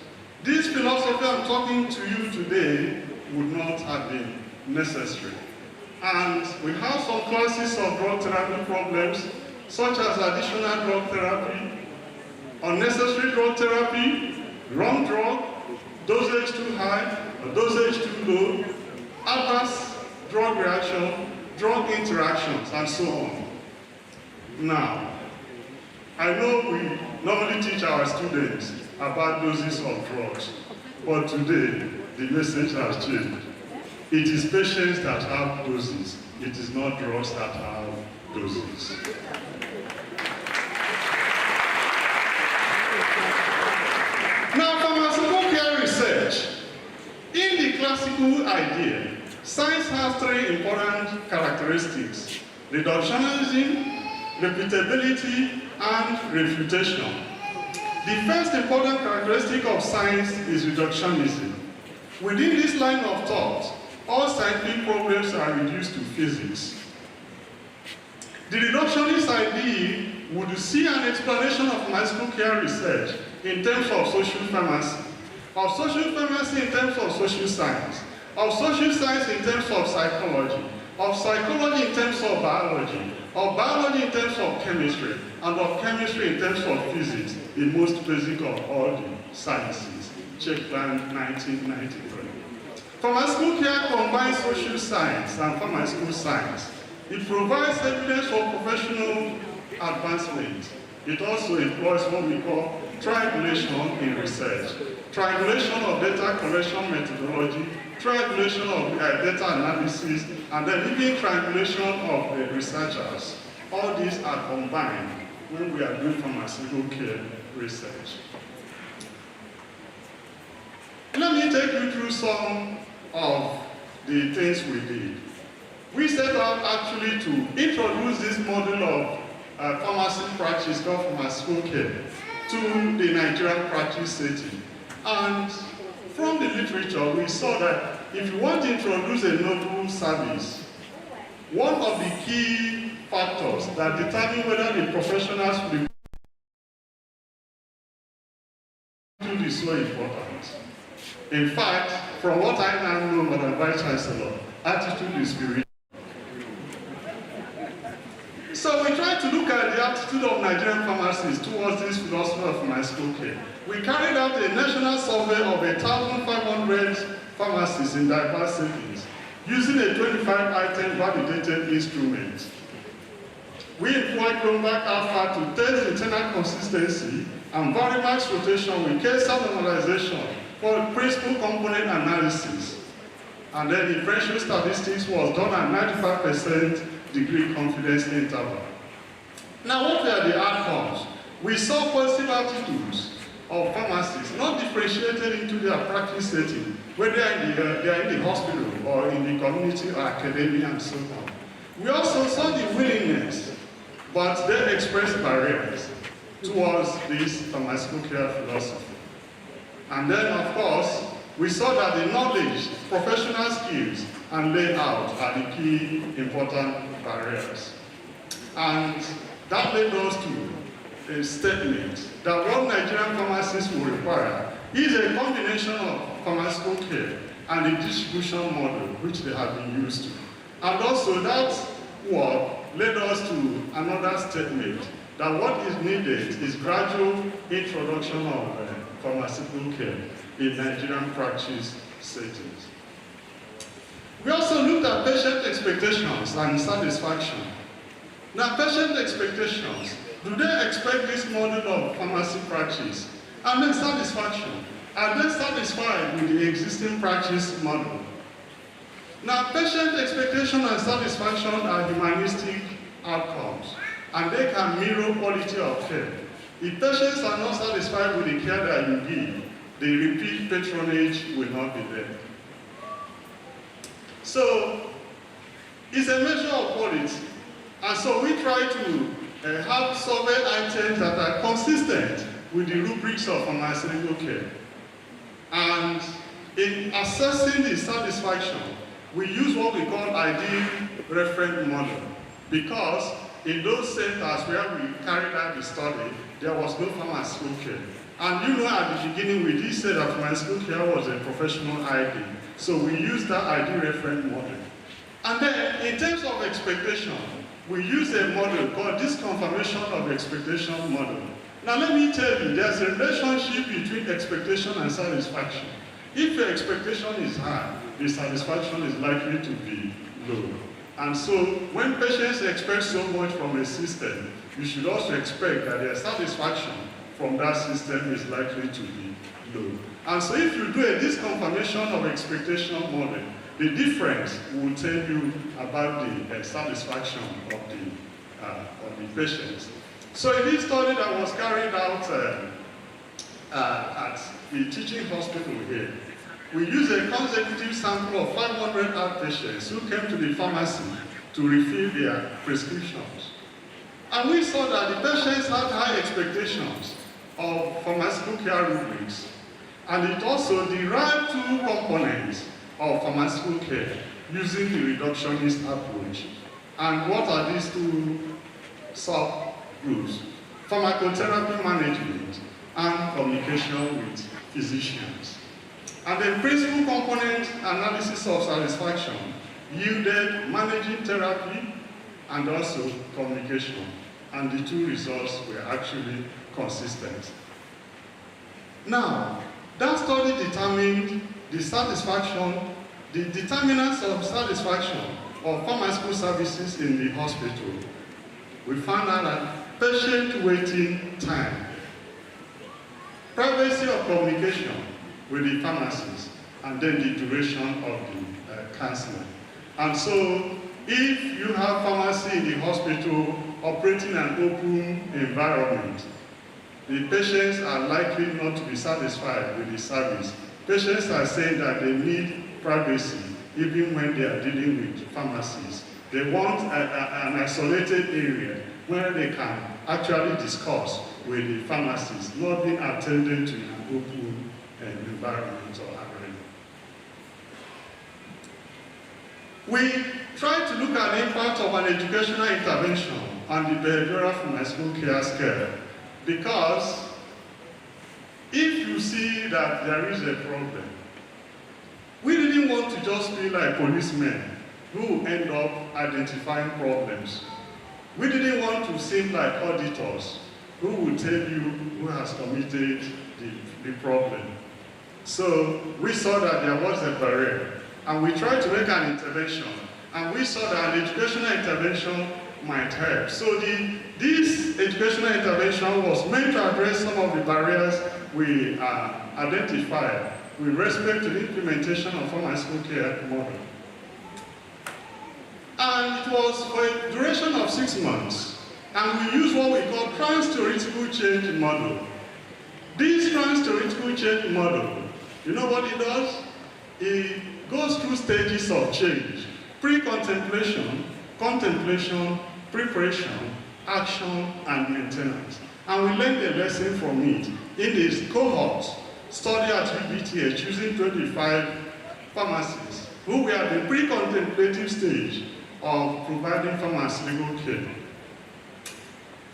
this philosophy I'm talking to you today would not have been necessary. And we have some classes of drug therapy problems, such as additional drug therapy, unnecessary drug therapy, wrong drug, dosage too high, or dosage too low, adverse drug reaction, drug interactions, and so on. Now, I know we normally teach our students about doses of drugs, but today the message has changed. It is patients that have doses. It is not drugs that have doses. Now, pharmaceutical care research. In the classical idea, science has three important characteristics: reductionism, repeatability, and refutation. The first important characteristic of science is reductionism. Within this line of thought, all scientific problems are reduced to physics. The reductionist idea would see an explanation of pharmaceutical care research in terms of social pharmacy, of social pharmacy in terms of social science, of social science in terms of psychology in terms of biology in terms of chemistry, and of chemistry in terms of physics, the most basic of all the sciences. Check plan 1993. Pharmaceutical care combines social science and pharmaceutical science. It provides evidence for professional advancement. It also employs what we call triangulation in research. Triangulation of data collection methodology, triangulation of data analysis, and then even triangulation of the researchers. All these are combined when we are doing pharmaceutical care research. Let me take you through some of the things we did. We set out actually to introduce this model of pharmacy practice called pharmaceutical care to the Nigerian practice setting. And from the literature, we saw that if you want to introduce a novel service, one of the key factors that determine whether the professionals will be so important. In fact, from what I now know, Madam Vice Chancellor, attitude is spiritual. So we tried to look at the attitude of Nigerian pharmacists towards this philosophy of pharmaceutical care. We carried out a national survey of 1,500 pharmacists in diverse settings using a 25-item validated instrument. We employed Chromback Alpha to test internal consistency and varimax rotation with case normalization for principal component analysis. And then differential statistics was done at 95% degree confidence interval. Now, what were the outcomes? We saw positive attitudes of pharmacists, not differentiated into their practice setting, whether they are in the hospital or in the community or academia and so on. We also saw the willingness, but they expressed barriers towards this pharmaceutical care philosophy. And then, of course, we saw that the knowledge, professional skills, and layout are the key important barriers. And that led us to a statement that what Nigerian pharmacists will require is a combination of pharmaceutical care and the distribution model which they have been used to. And also that work led us to another statement that what is needed is gradual introduction of pharmaceutical care in Nigerian practice settings. We also looked at patient expectations and satisfaction. Now, patient expectations, do they expect this model of pharmacy practice? And then satisfaction, are they satisfied with the existing practice model? Now, patient expectation and satisfaction are humanistic outcomes, and they can mirror quality of care. If patients are not satisfied with the care that you give, the repeat patronage will not be there. So, it's a measure of quality. And so we try to have survey items that are consistent with the rubrics of pharmaceutical care. And in assessing the satisfaction, we use what we call ideal reference model, because in those centers where we carried out the study, there was no pharmaceutical care. And you know, at the beginning, we did say that pharmaceutical care was a professional ID. So we used that ID reference model. And then, in terms of expectation, we use a model called disconfirmation of expectation model. Now let me tell you, there's a relationship between expectation and satisfaction. If your expectation is high, the satisfaction is likely to be low. And so, when patients expect so much from a system, you should also expect that their satisfaction from that system is likely to be low. And so if you do a disconfirmation of expectation model, the difference will tell you about the satisfaction of the patients. So in this study that was carried out at the teaching hospital here, we used a consecutive sample of 500 outpatients who came to the pharmacy to refill their prescriptions. And we saw that the patients had high expectations of pharmaceutical care rubrics, and it also derived two components of pharmaceutical care using the reductionist approach. And what are these two subgroups? Pharmacotherapy management and communication with physicians. And the principal component analysis of satisfaction yielded managing therapy and also communication. And the two results were actually consistent. Now, that study determined the satisfaction, the determinants of satisfaction of pharmaceutical services in the hospital. We found out that patient waiting time, privacy of communication with the pharmacist, and then the duration of the counseling. And so, if you have pharmacy in the hospital operating an open environment, the patients are likely not to be satisfied with the service. Patients are saying that they need privacy even when they are dealing with pharmacies. They want an isolated area where they can actually discuss with the pharmacist, not being attended to in an open environment or arena. We try to look at the impact of an educational intervention on the behavioral pharmaceutical care scale, because if you see that there is a problem, we didn't want to just be like policemen who end up identifying problems. We didn't want to seem like auditors who will tell you who has committed the problem. So we saw that there was a barrier, and we tried to make an intervention, and we saw that an educational intervention might help. So this educational intervention was meant to address some of the barriers we identified with respect to the implementation of pharmaceutical care model. And it was for a duration of 6 months, and we used what we call trans-theoretical change model. This trans-theoretical change model, you know what it does? It goes through stages of change: pre-contemplation, contemplation, preparation, action, and maintenance. And we learned a lesson from it in this cohort study at UBTH using 25 pharmacists who were at the pre-contemplative stage of providing pharmaceutical care.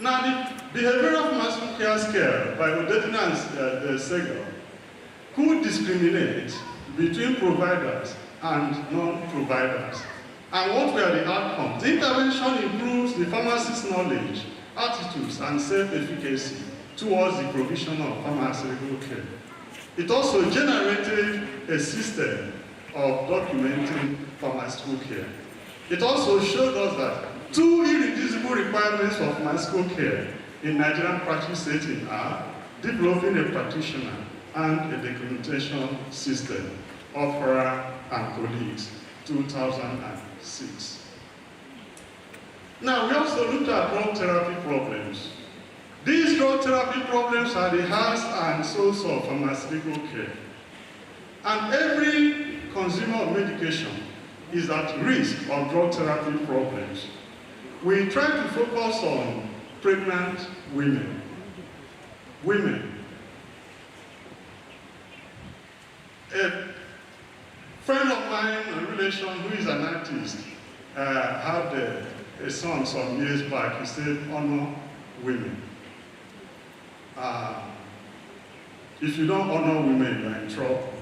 Now, the behavioral pharmaceutical care scale by Odetina and Segal could discriminate between providers and non-providers. And what were the outcomes? The intervention improves the pharmacist's knowledge, attitudes, and self-efficacy towards the provision of pharmaceutical care. It also generated a system of documenting pharmaceutical care. It also showed us that two irreducible requirements for pharmaceutical care in Nigerian practice setting are developing a practitioner and a documentation system. OPARAH and colleagues, 2006. Now, we also looked at drug therapy problems. These drug therapy problems are the heart and source of pharmaceutical care. And every consumer of medication is at risk of drug therapy problems. We try to focus on pregnant women. A friend of mine, a relation who is an artist, had a song some years back. He said, honor women. If you don't honor women, you're in trouble.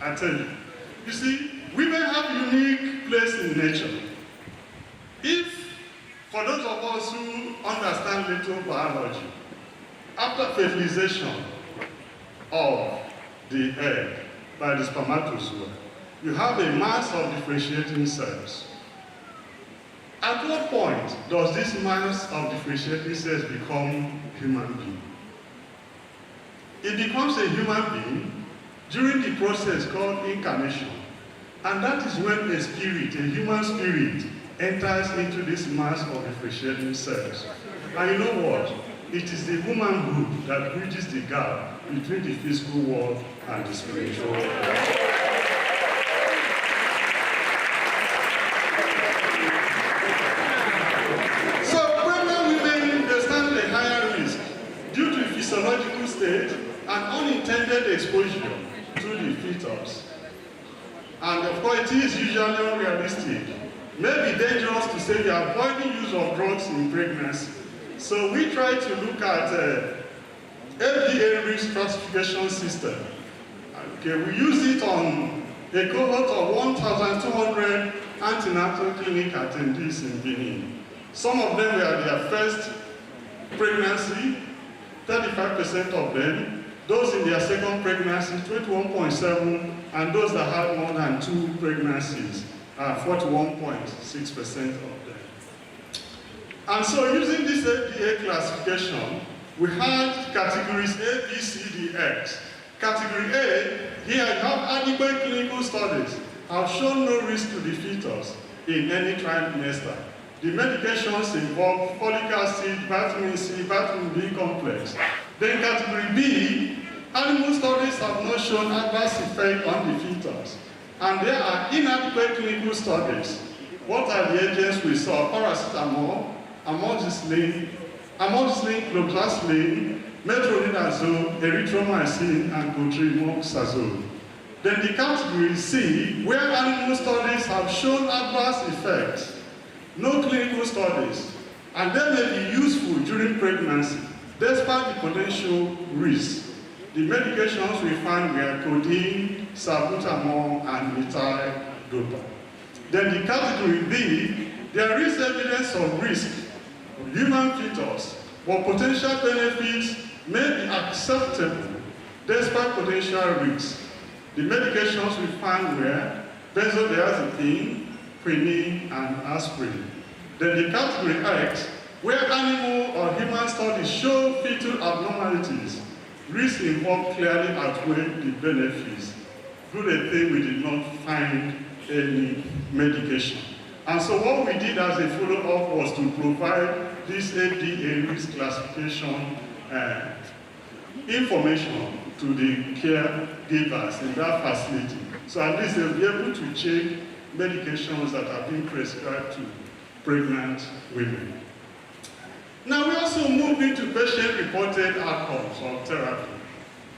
I tell you. You see, women have a unique place in nature. If, for those of us who understand little biology, after fertilization of the egg by the spermatozoa, you have a mass of differentiating cells. At what point does this mass of differentiating cells become human being? It becomes a human being during the process called incarnation. And that is when a spirit, a human spirit, enters into this mass of differentiating cells. And you know what? It is the womanhood that bridges the gap between the physical world and the spiritual world. Physiological state and unintended exposure to the fetus. And of course, it is usually unrealistic. It may be dangerous to say you're avoiding use of drugs in pregnancy. So we try to look at FDA risk classification system. Okay, we use it on a cohort of 1,200 antenatal clinic attendees in Benin. Some of them were their first pregnancy, 35% of them, those in their second pregnancy, 21.7%, and those that had more than 2 pregnancies, 41.6% of them. And so using this FDA classification, we had categories A, B, C, D, X. Category A, here you have adequate clinical studies, have shown no risk to the fetus in any trimester. The medications involve folic acid, vitamin C, vitamin B complex. Then category B, animal studies have not shown adverse effect on the fetus. And there are inadequate clinical studies. What are the agents we saw? Paracetamol, amoxicillin, clofazimine, metronidazole, erythromycin, and cotrimoxazole. Then the category C, where animal studies have shown adverse effects, no clinical studies, and they may be useful during pregnancy, despite the potential risks. The medications we found were codeine, salbutamol, and methyl-dopa. Then the category B, there is evidence of risk of human fetus, but potential benefits may be acceptable despite potential risks. The medications we found were benzodiazepine, quinine, and aspirin. Then the category X, where animal or human studies show fetal abnormalities, risks involved clearly outweigh the benefits. Good a thing we did not find any medication. And so what we did as a follow-up was to provide this FDA risk classification information to the caregivers in that facility. So at least they'll be able to check medications that are being prescribed to pregnant women. Now we also move into patient-reported outcomes of therapy.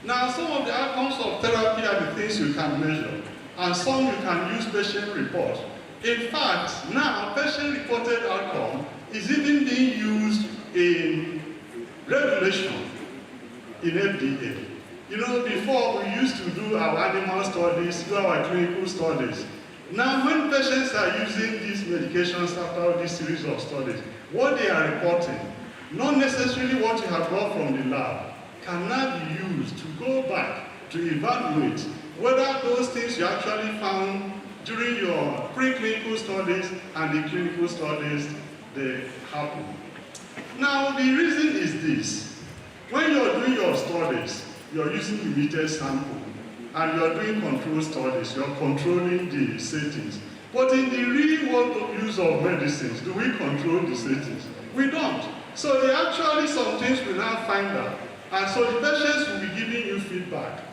Now some of the outcomes of therapy are the things you can measure, and some you can use patient report. In fact, now patient-reported outcome is even being used in regulation in FDA. You know, before we used to do our animal studies, do our clinical studies. Now, when patients are using these medications after this series of studies, what they are reporting, not necessarily what you have got from the lab, can now be used to go back to evaluate whether those things you actually found during your preclinical studies and the clinical studies, they happen. Now, the reason is this. When you're doing your studies, you're using limited sample, and you're doing control studies, you're controlling the settings. But in the real world use of medicines, do we control the settings? We don't. So they actually, some things we now find out, and so the patients will be giving you feedback.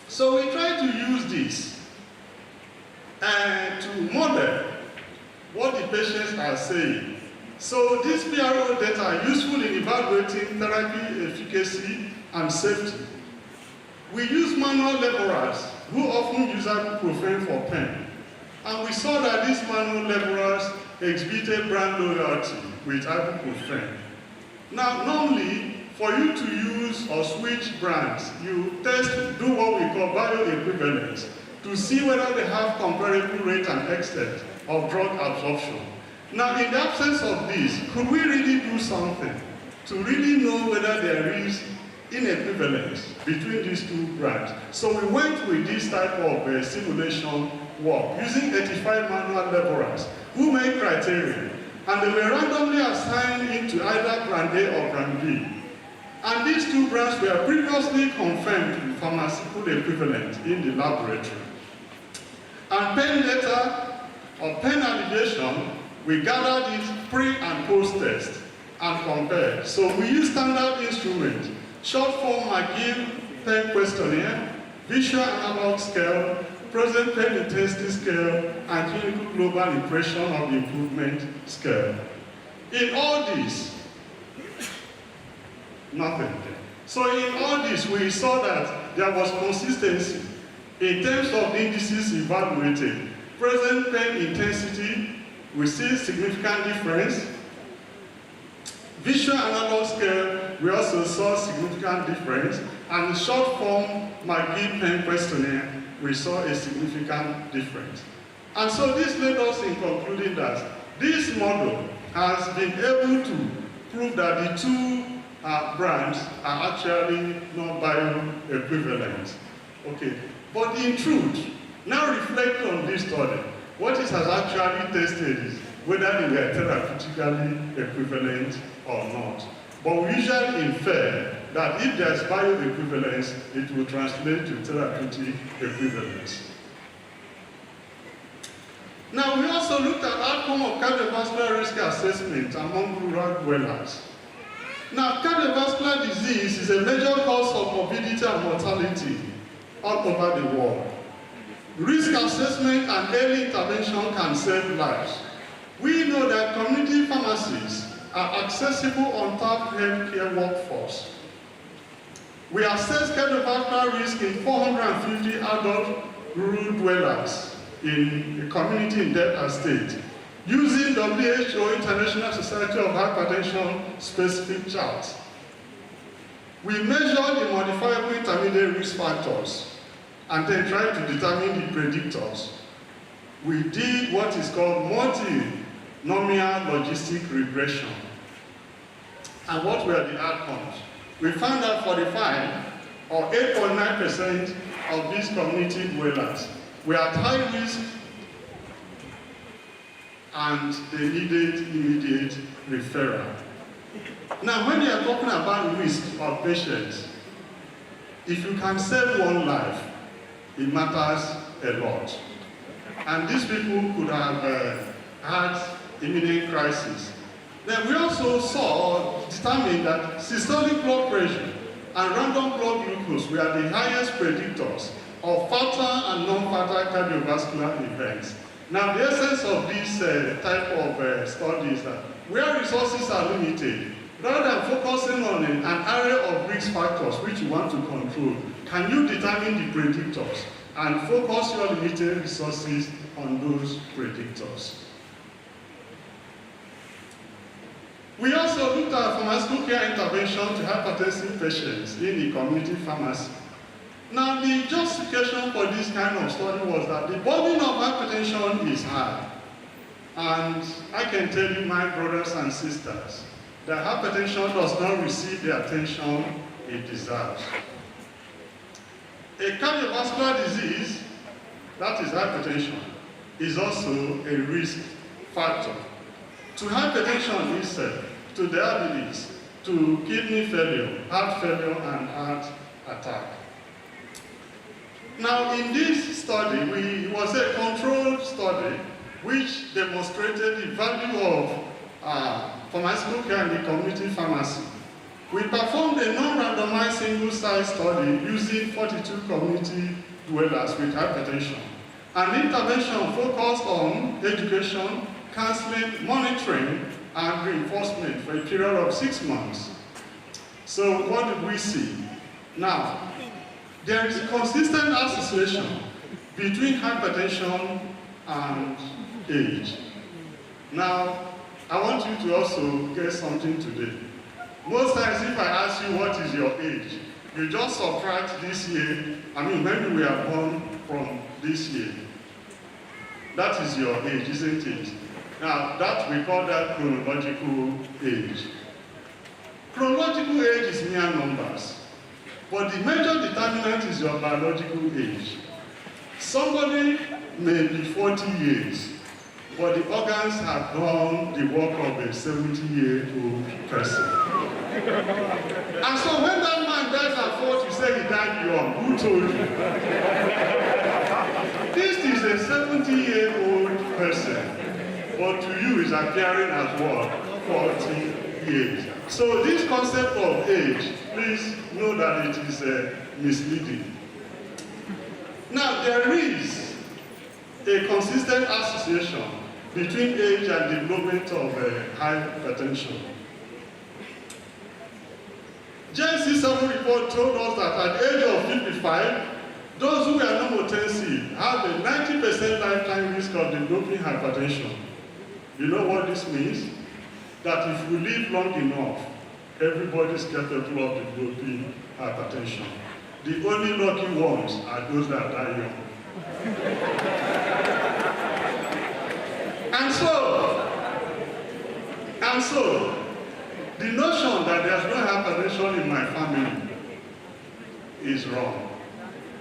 So we try to use this to model what the patients are saying. So these PRO data are useful in evaluating therapy efficacy and safety. We use manual laborers who often use ibuprofen for pain. And we saw that these manual laborers exhibited brand loyalty with ibuprofen. Now, normally, for you to use or switch brands, you do what we call bioequivalence to see whether they have comparable rate and extent of drug absorption. Now, in the absence of this, could we really do something to really know whether there is inequivalence between these two brands? So we went with this type of simulation work using 85 manual laborers who made criteria, and they were randomly assigned into either brand A or brand B. And these two brands were previously confirmed with pharmaceutical equivalent in the laboratory. And pain data or pain alleviation, we gathered it pre and post test and compared. So we use standard instruments, short form McGill pain questionnaire, visual analog scale, present pain intensity scale, and clinical global impression of improvement scale. In all this, nothing. So in all this, we saw that there was consistency in terms of the indices evaluated. Present pain intensity, we see significant difference. Visual analog scale, we also saw significant difference. And the short form McGill pain questionnaire, we saw a significant difference. And so this led us in concluding that this model has been able to prove that the two brands are actually not bioequivalent. Okay, but in truth, now reflect on this study. What it has actually tested is whether they were therapeutically equivalent or not. But we usually infer that if there's bioequivalence, it will translate to therapeutic equivalence. Now, we also looked at outcome of cardiovascular risk assessment among rural dwellers. Now, cardiovascular disease is a major cause of morbidity and mortality all over the world. Risk assessment and early intervention can save lives. We know that community pharmacies are accessible untapped healthcare workforce. We assess cardiovascular risk in 450 adult rural dwellers in a community in Delta State, using WHO International Society of Hypertension specific charts. We measured the modifiable intermediate risk factors and then tried to determine the predictors. We did what is called multinomial logistic regression. And what were the outcomes? We found that 45 or 8.9% of these community dwellers were at high risk and they needed immediate referral. Now, when they are talking about risk of patients, if you can save one life, it matters a lot. And these people could have had imminent crisis. Then we also saw or determined that systolic blood pressure and random blood glucose were the highest predictors of fatal and non-fatal cardiovascular events. Now, the essence of this type of study is that where resources are limited, rather than focusing on an area of risk factors which you want to control, can you determine the predictors and focus your limited resources on those predictors? We also looked at pharmaceutical care intervention to hypertensive patients in the community pharmacy. Now, the justification for this kind of study was that the burden of hypertension is high. And I can tell you, my brothers and sisters, that hypertension does not receive the attention it deserves. A cardiovascular disease, that is hypertension, is also a risk factor to hypertension itself, to diabetes, to kidney failure, heart failure, and heart attack. Now, in this study, it was a controlled study which demonstrated the value of pharmaceutical care in the community pharmacy. We performed a non-randomized single-site study using 42 community dwellers with hypertension. An intervention focused on education, counseling, monitoring, and reinforcement for a period of 6 months. So what did we see? Now, there is a consistent association between hypertension and age. Now, I want you to also get something today. Most times if I ask you what is your age, you just subtract this year, when we are born from this year. That is your age, isn't it? Now, we call that chronological age. Chronological age is mere numbers. But the major determinant is your biological age. Somebody may be 40 years, but the organs have done the work of a 70-year-old person. And so when that man died at 40, you say he died young. Who told you? This is a 70-year-old person, but to you is appearing as what? 40 years. So this concept of age, please know that it is misleading. Now, there is a consistent association between age and development of hypertension. JNC7 report told us that at the age of 55, those who are normotensive have a 90% lifetime risk of developing hypertension. You know what this means? That if we live long enough, everybody is capable of developing hypertension. The only lucky ones are those that die young. And so, the notion that there's no hypertension in my family is wrong.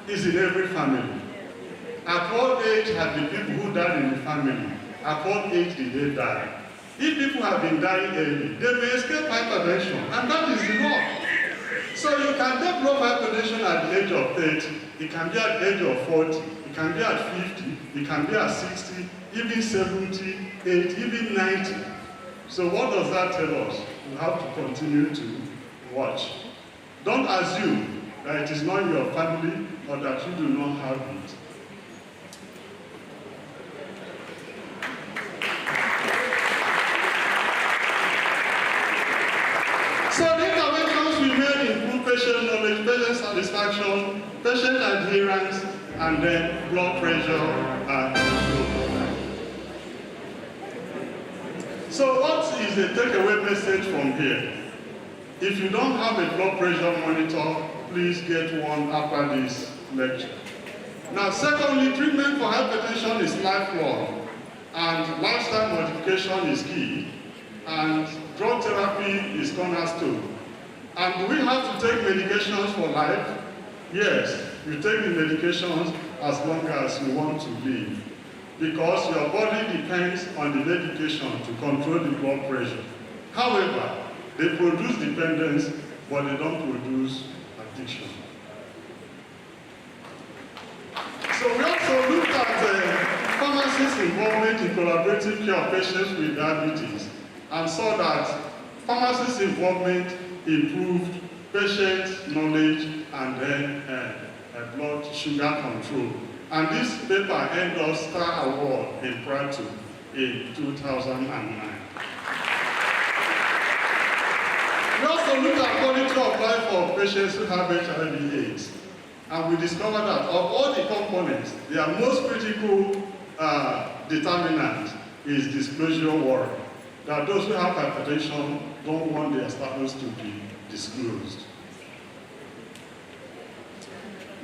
It's in every family. At what age have the people who died in the family, at what age did they die? If people have been dying early, they may escape hypertension, and that is the law. So you can develop hypertension at the age of 30, it can be at the age of 40, it can be at 50, it can be at 60, even 70, 80, even 90. So what does that tell us? We have to continue to watch. Don't assume that it is not your family or that you do not have it. So the interventions we made include patient knowledge, patient satisfaction, patient adherence, and then blood pressure and control. So what is the takeaway message from here? If you don't have a blood pressure monitor, please get one after this lecture. Now, secondly, treatment for hypertension is lifelong, and lifestyle modification is key, and drug therapy is cornerstone. And do we have to take medications for life? Yes, you take the medications as long as you want to live, because your body depends on the medication to control the blood pressure. However, they produce dependence, but they don't produce addiction. So we also looked at pharmacists' involvement in collaborative care of patients with diabetes, and saw that pharmacists' involvement improved patient knowledge and then blood sugar control. And this paper earned us Star Award in Prato in 2009. We also looked at quality of life of patients who have HIV/AIDS. And we discovered that of all the components, their most critical determinant is disclosure worry. That those who have hypertension don't want their status to be disclosed.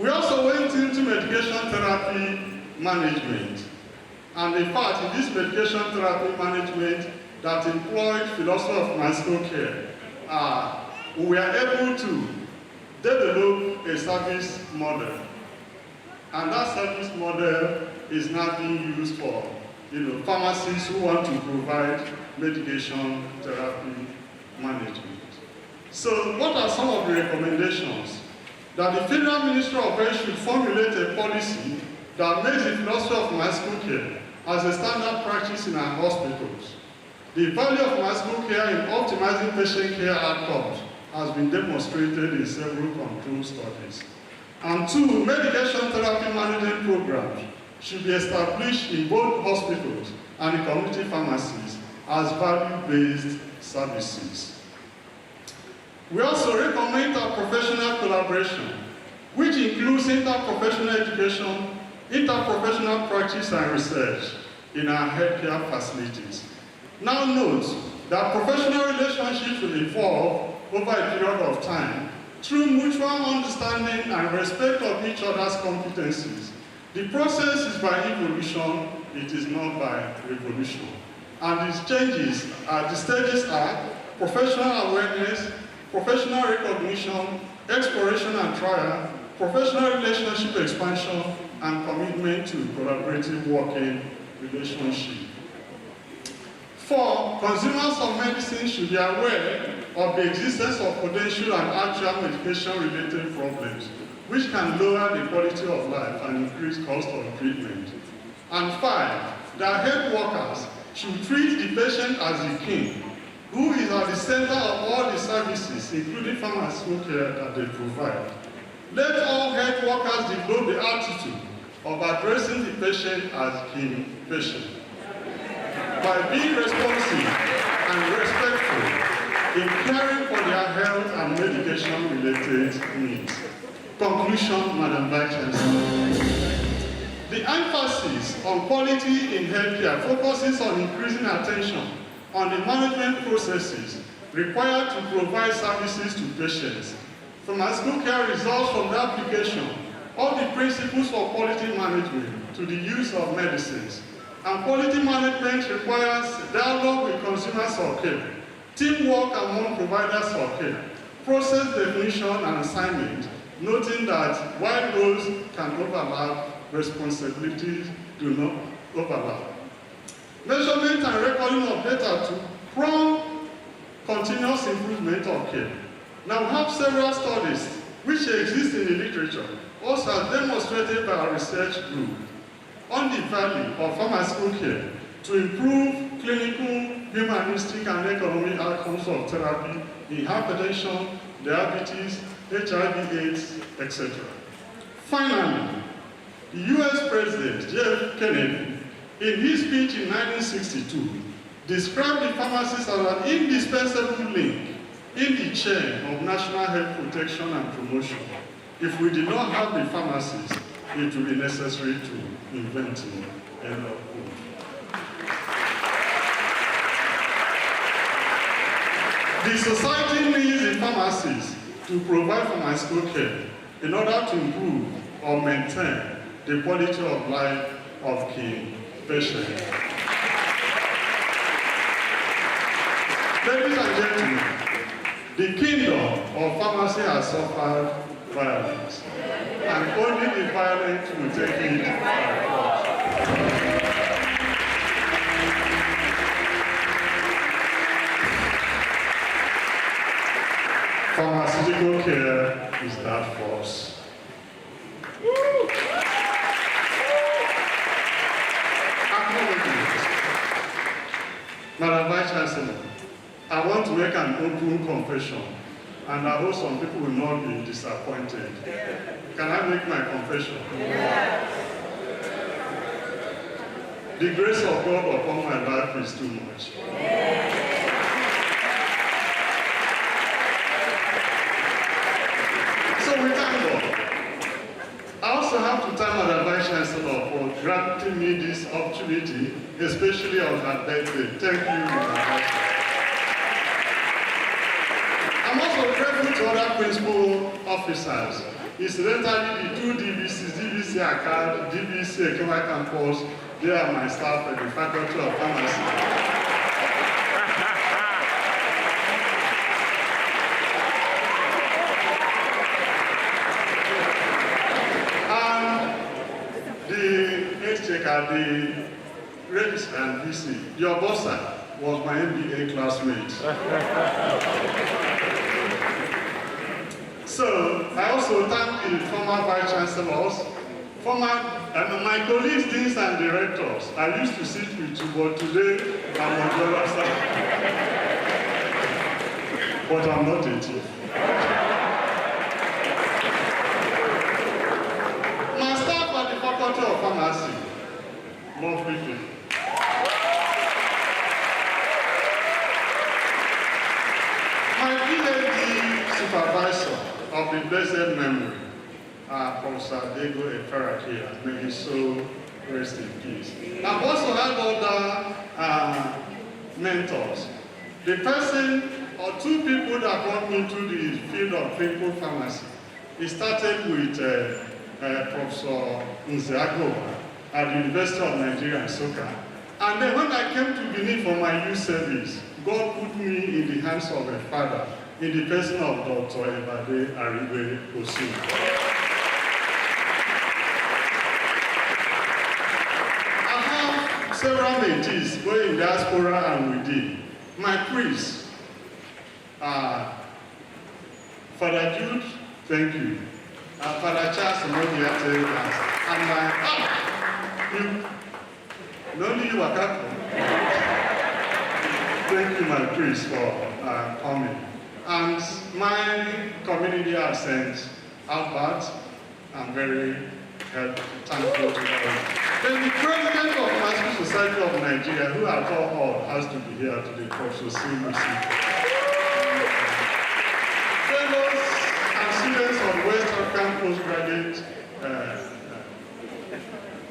We also went into medication therapy management. And in fact, in this medication therapy management that employed philosophy of pharmaceutical care, we were able to develop a service model. And that service model is now being used for pharmacists who want to provide medication therapy management. So what are some of the recommendations? That the Federal Ministry of Health should formulate a policy that makes the philosophy of pharmaceutical care as a standard practice in our hospitals. The value of pharmaceutical care in optimizing patient care outcomes has been demonstrated in several controlled studies. And two, medication therapy management programs should be established in both hospitals and in community pharmacies as value-based services. We also recommend professional collaboration, which includes interprofessional education, interprofessional practice and research in our healthcare facilities. Now note that professional relationships will evolve over a period of time through mutual understanding and respect of each other's competencies. The process is by evolution, it is not by revolution. And these changes, the stages are professional awareness, professional recognition, exploration and trial, professional relationship expansion, and commitment to collaborative working relationship. 4, consumers of medicine should be aware of the existence of potential and actual medication-related problems, which can lower the quality of life and increase cost of treatment. And 5, that health workers should treat the patient as the king, who is at the center of all the services, including pharmaceutical care that they provide. Let all health workers develop the attitude of addressing the patient as king patient. By being responsive and respectful in caring for their health and medication-related needs. Conclusion, Madam Vice Chancellor. The emphasis on quality in healthcare focuses on increasing attention on the management processes required to provide services to patients. Pharmaceutical care results from the application of the principles for quality management to the use of medicines. And quality management requires dialogue with consumers of care, teamwork among providers of care, process definition and assignment, noting that while roles can overlap, responsibilities do not overlap. Measurement and recording of data to prompt continuous improvement of care. Now we have several studies which exist in the literature, also as demonstrated by our research group, on the value of pharmaceutical care to improve clinical, humanistic, and economic outcomes of therapy in hypertension, diabetes, HIV/AIDS, etc. Finally, the US President J.F. Kennedy, in his speech in 1962, described the pharmacist as an indispensable link in the chain of national health protection and promotion. If we did not have the pharmacist, it would be necessary to invent a lot of food. The society needs the pharmacists to provide pharmaceutical care in order to improve or maintain the quality of life of key patients. Ladies and gentlemen, the kingdom of pharmacy has suffered violence, and only the violent will take it by force. Pharmaceutical care is that force. Acknowledgements. Madam Vice Chancellor, I want to make an open confession, and I hope some people will not be disappointed. Can I make my confession? Yes. The grace of God upon my life is too much. Yes. So we thank God. I also have to thank Madam Vice Chancellor for granting me this opportunity, especially on her birthday. Thank you, Madam Vice Chancellor. I'm also grateful to other principal officers Incidentally, the two DVCs, DVC Account, DVC Ekema Campus, they are my staff at the Faculty of Pharmacy. The registrar and VC, your bossa was my MBA classmate. So I also thank the former vice chancellors, my colleagues, deans and directors. I used to sit with you, but today I'm on the other side. But I'm not a thief. My staff at the Faculty of Pharmacy, lovely people. My PhD supervisor of the blessed memory, Professor Diego Eferakia, may his soul rest in peace. I've also had other mentors. The person or two people that brought me to the field of clinical pharmacy, it started with Professor Inaugural at the University of Nigeria, AZUKA. And then when I came to Benin for my youth service, God put me in the hands of a father, in the person of Dr. Ebade Aribe Osu. I have several mentees, both in diaspora and within. My priest, Father Jude, thank you. Father Charles, and my only you are careful. Thank you, my priest, for coming. And my community has sent Albert. I'm very thankful to them. Then the president of the Pharmaceutical Society of Nigeria, who I thought all has to be here today, Professor CYRIACUS. Fellows and students of West African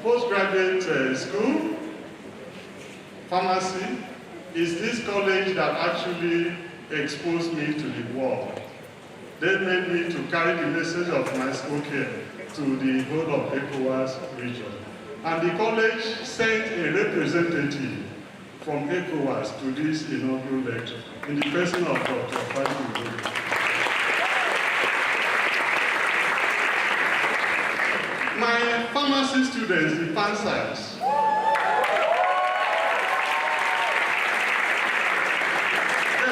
postgraduate school, pharmacy, is this college that actually exposed me to the world. They made me to carry the message of my school here to the whole of ECOWAS region. And the college sent a representative from ECOWAS to this inaugural lecture in the person of Dr. Fadi. My pharmacy students, the Pansers,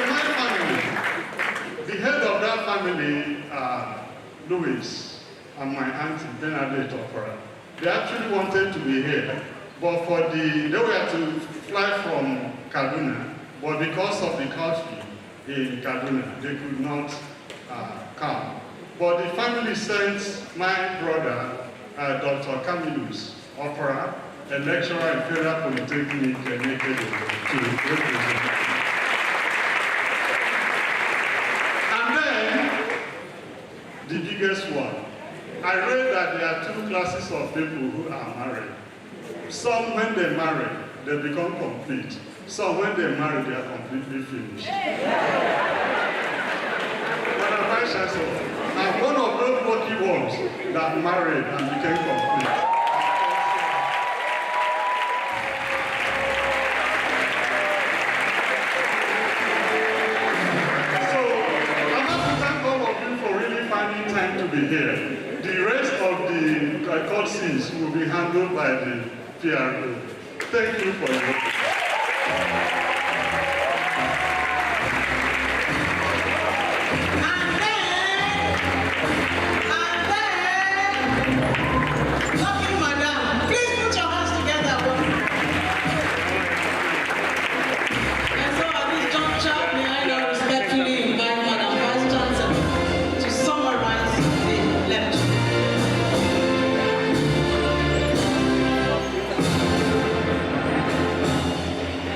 my family, the head of that family, Louis, and my auntie, Bernadette OPARAH, they actually wanted to be here, but they were to fly from Kaduna, but because of the curfew in Kaduna, they could not come. But the family sent my brother, Dr. Camillus OPARAH, a lecturer in Federal Polytechnic, to represent. And then, the biggest one. I read that there are two classes of people who are married. Some, when they marry, they become complete. Some, when they marry, they are completely finished. Madam Vice Chancellor, I'm one of those lucky ones that married and became complete. So, I have to thank all of you for really finding time to be here. The rest of the courses will be handled by the PRO. Thank you for your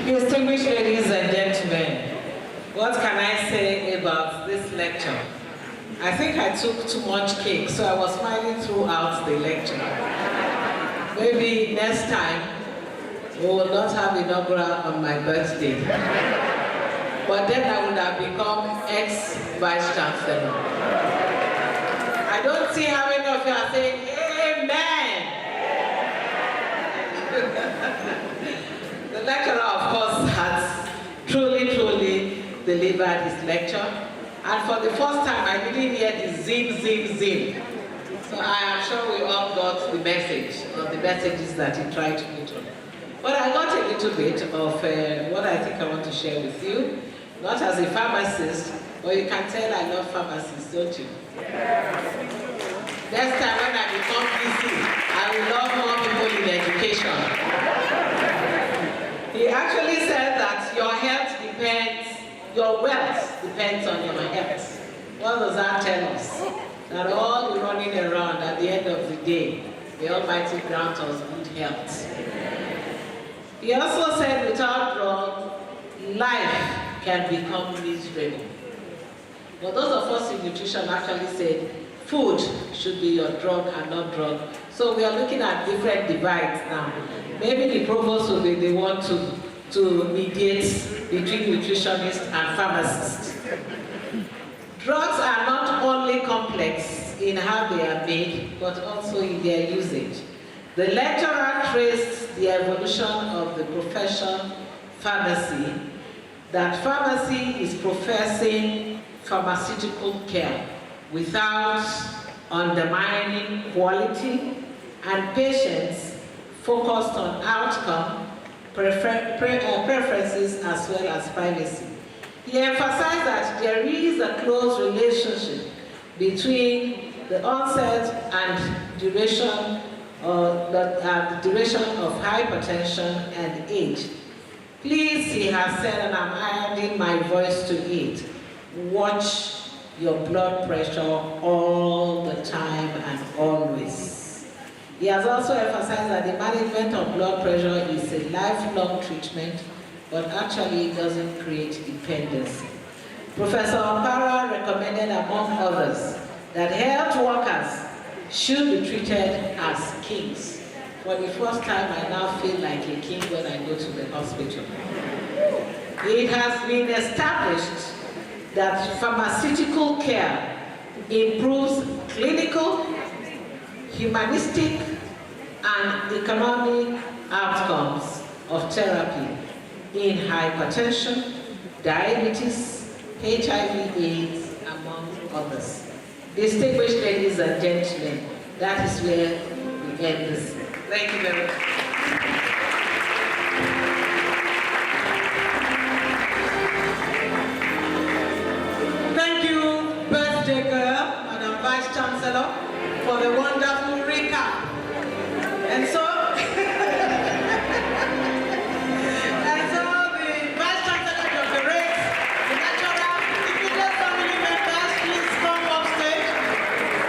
Distinguished ladies and gentlemen, what can I say about this lecture? I think I took too much cake, so I was smiling throughout the lecture. Maybe next time, we will not have inaugural on my birthday. But then I would have become ex-vice chancellor. I don't see how many of you are saying amen. The lecturer, of course, has truly delivered his lecture. And for the first time, I didn't hear the zing, zing, zing. So I am sure we all got the message, or the messages that he tried to put on. But I got a little bit of what I think I want to share with you. Not as a pharmacist, but you can tell I love pharmacists, don't you? Next time when I become busy, I will love more people in education. He actually said that your health depends, your wealth depends on your health. What does that tell us? That all the running around at the end of the day, the Almighty grant us good health. He also said without drug, life can become miserable. But those of us in nutrition actually said food should be your drug and not drug. So we are looking at different divides now. Maybe the provost will be the one to mediate between nutritionists and pharmacists. Drugs are not only complex in how they are made, but also in their usage. The lecturer traced the evolution of the profession pharmacy, that pharmacy is professing pharmaceutical care without undermining quality, and patients focused on outcome, preferences as well as privacy. He emphasized that there is a close relationship between the onset and duration of hypertension and age. Please, he has said, and I'm adding my voice to it, watch your blood pressure all the time and always. He has also emphasized that the management of blood pressure is a lifelong treatment, but actually it doesn't create dependency. Professor OPARAH recommended, among others, that health workers should be treated as kings. For the first time, I now feel like a king when I go to the hospital. It has been established that pharmaceutical care improves clinical, humanistic, and economic outcomes of therapy in hypertension, diabetes, HIV/AIDS, among others. Distinguished ladies and gentlemen, that is where we end this. Thank you very much. Thank you, birthday girl, Madam Vice Chancellor, for the wonderful recap. And so, the Vice Chancellor decorates the lecturer. Immediate family members, please come up stage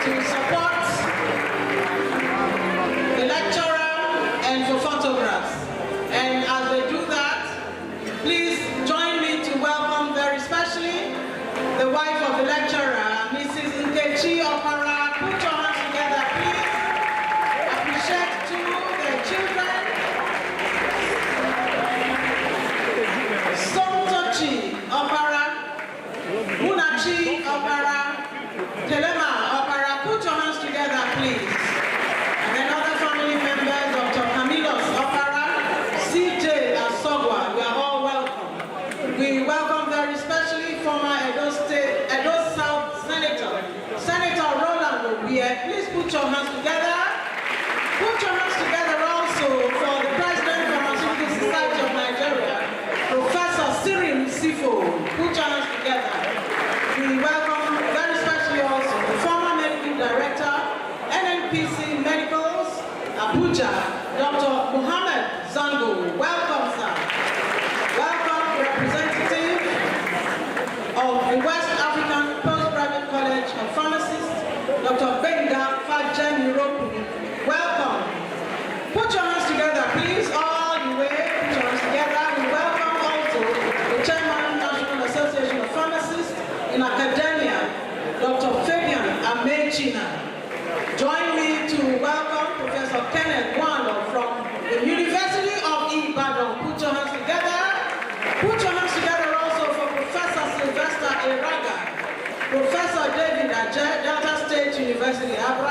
to support the lecturer and for photographs. And as they do that, please join me to welcome very specially the wife of the lecturer, Mrs. OPARAH. Put your hands together, please. Appreciate to the children. Somtochi OPARAH, Munachi OPARAH, Telema OPARAH. Put your hands together, please. And then other family members, Dr. Camilos OPARAH, CJ Asogwa, we are all welcome. We welcome very specially former Edo South Senator Roland Obie. Please put your hands together. Put your hands together also for the President of the Pharmaceutical Society of Nigeria, Professor Cyril Sifo. Put your hands together. We welcome very specially also the former Medical Director, NNPC Medicals, Abuja, Dr. Mohammed Zango. Welcome, sir. Welcome, representative of the West African Postgraduate College of Pharmacists, Dr. Benga Fajemiroku. Welcome. Put your hands together, please, all the way. Put your hands together. We welcome also the Chairman, National Association of Pharmacists in Academia, Dr. Fabian Amechina. Join me to welcome Professor Kenneth Wano from the University of Ibadan. Put your hands together. Put your hands together also for Professor Sylvester Eraga, Professor David Ajay, Delta State University, Abra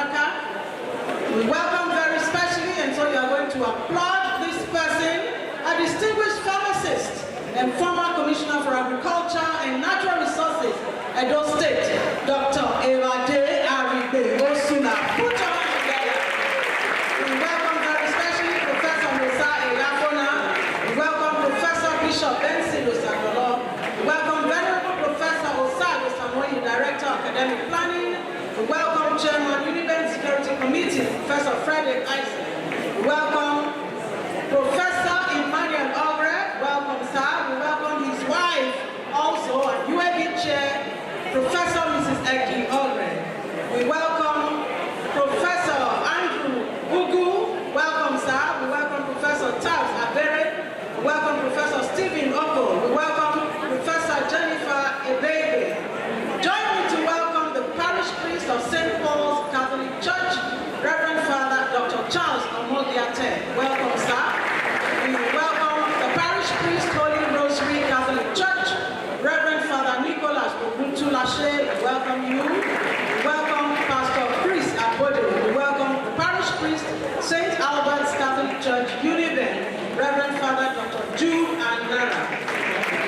We welcome very specially, and so you are going to applaud this person, a distinguished pharmacist and former Commissioner for Agriculture and Natural Resources, Edo State, Dr. Ewade Aribe Osuna. Put your hands together. We welcome very specially Professor Musa Eyafona. We welcome Professor Bishop Benson Osagolo. We welcome Venerable Professor Osago Samoyi, Director of Academic Planning. We welcome Chairman Unibank Security Committee, Professor Frederick Isaac. We welcome Professor Emmanuel Ogre. Welcome, sir. We welcome his wife, also, and UAB Chair, Professor Mrs. Eki Ogre. We welcome Professor Andrew Ugu. Welcome, sir. We welcome Professor Tabs Abere. We welcome Professor Stephen Oko. We welcome Professor Jennifer Ebebe. Join me to welcome the parish priest of St. Paul's Catholic Church, Reverend Father Dr. Charles Omogiate. Welcome, sir. We welcome the parish priest, Holy Rosary Catholic Church, Reverend Father Nicholas Oguntulashe. We welcome you. We welcome Pastor Chris Abode. We welcome the parish priest, St. Albert's Catholic Church, Uniben, Reverend Father Dr. Jude Anara.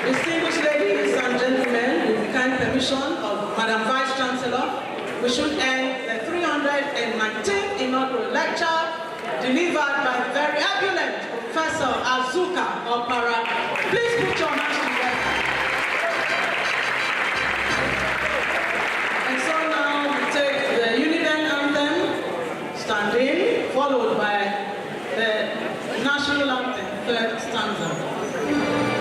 Distinguished ladies and gentlemen, with the kind permission of Madam Vice Chancellor, we should end the 319th inaugural lecture delivered by the very opulent Professor AZUKA, OPARAH. Please put your hands together. And so now we take the Union anthem, standing, followed by the national anthem, third stanza.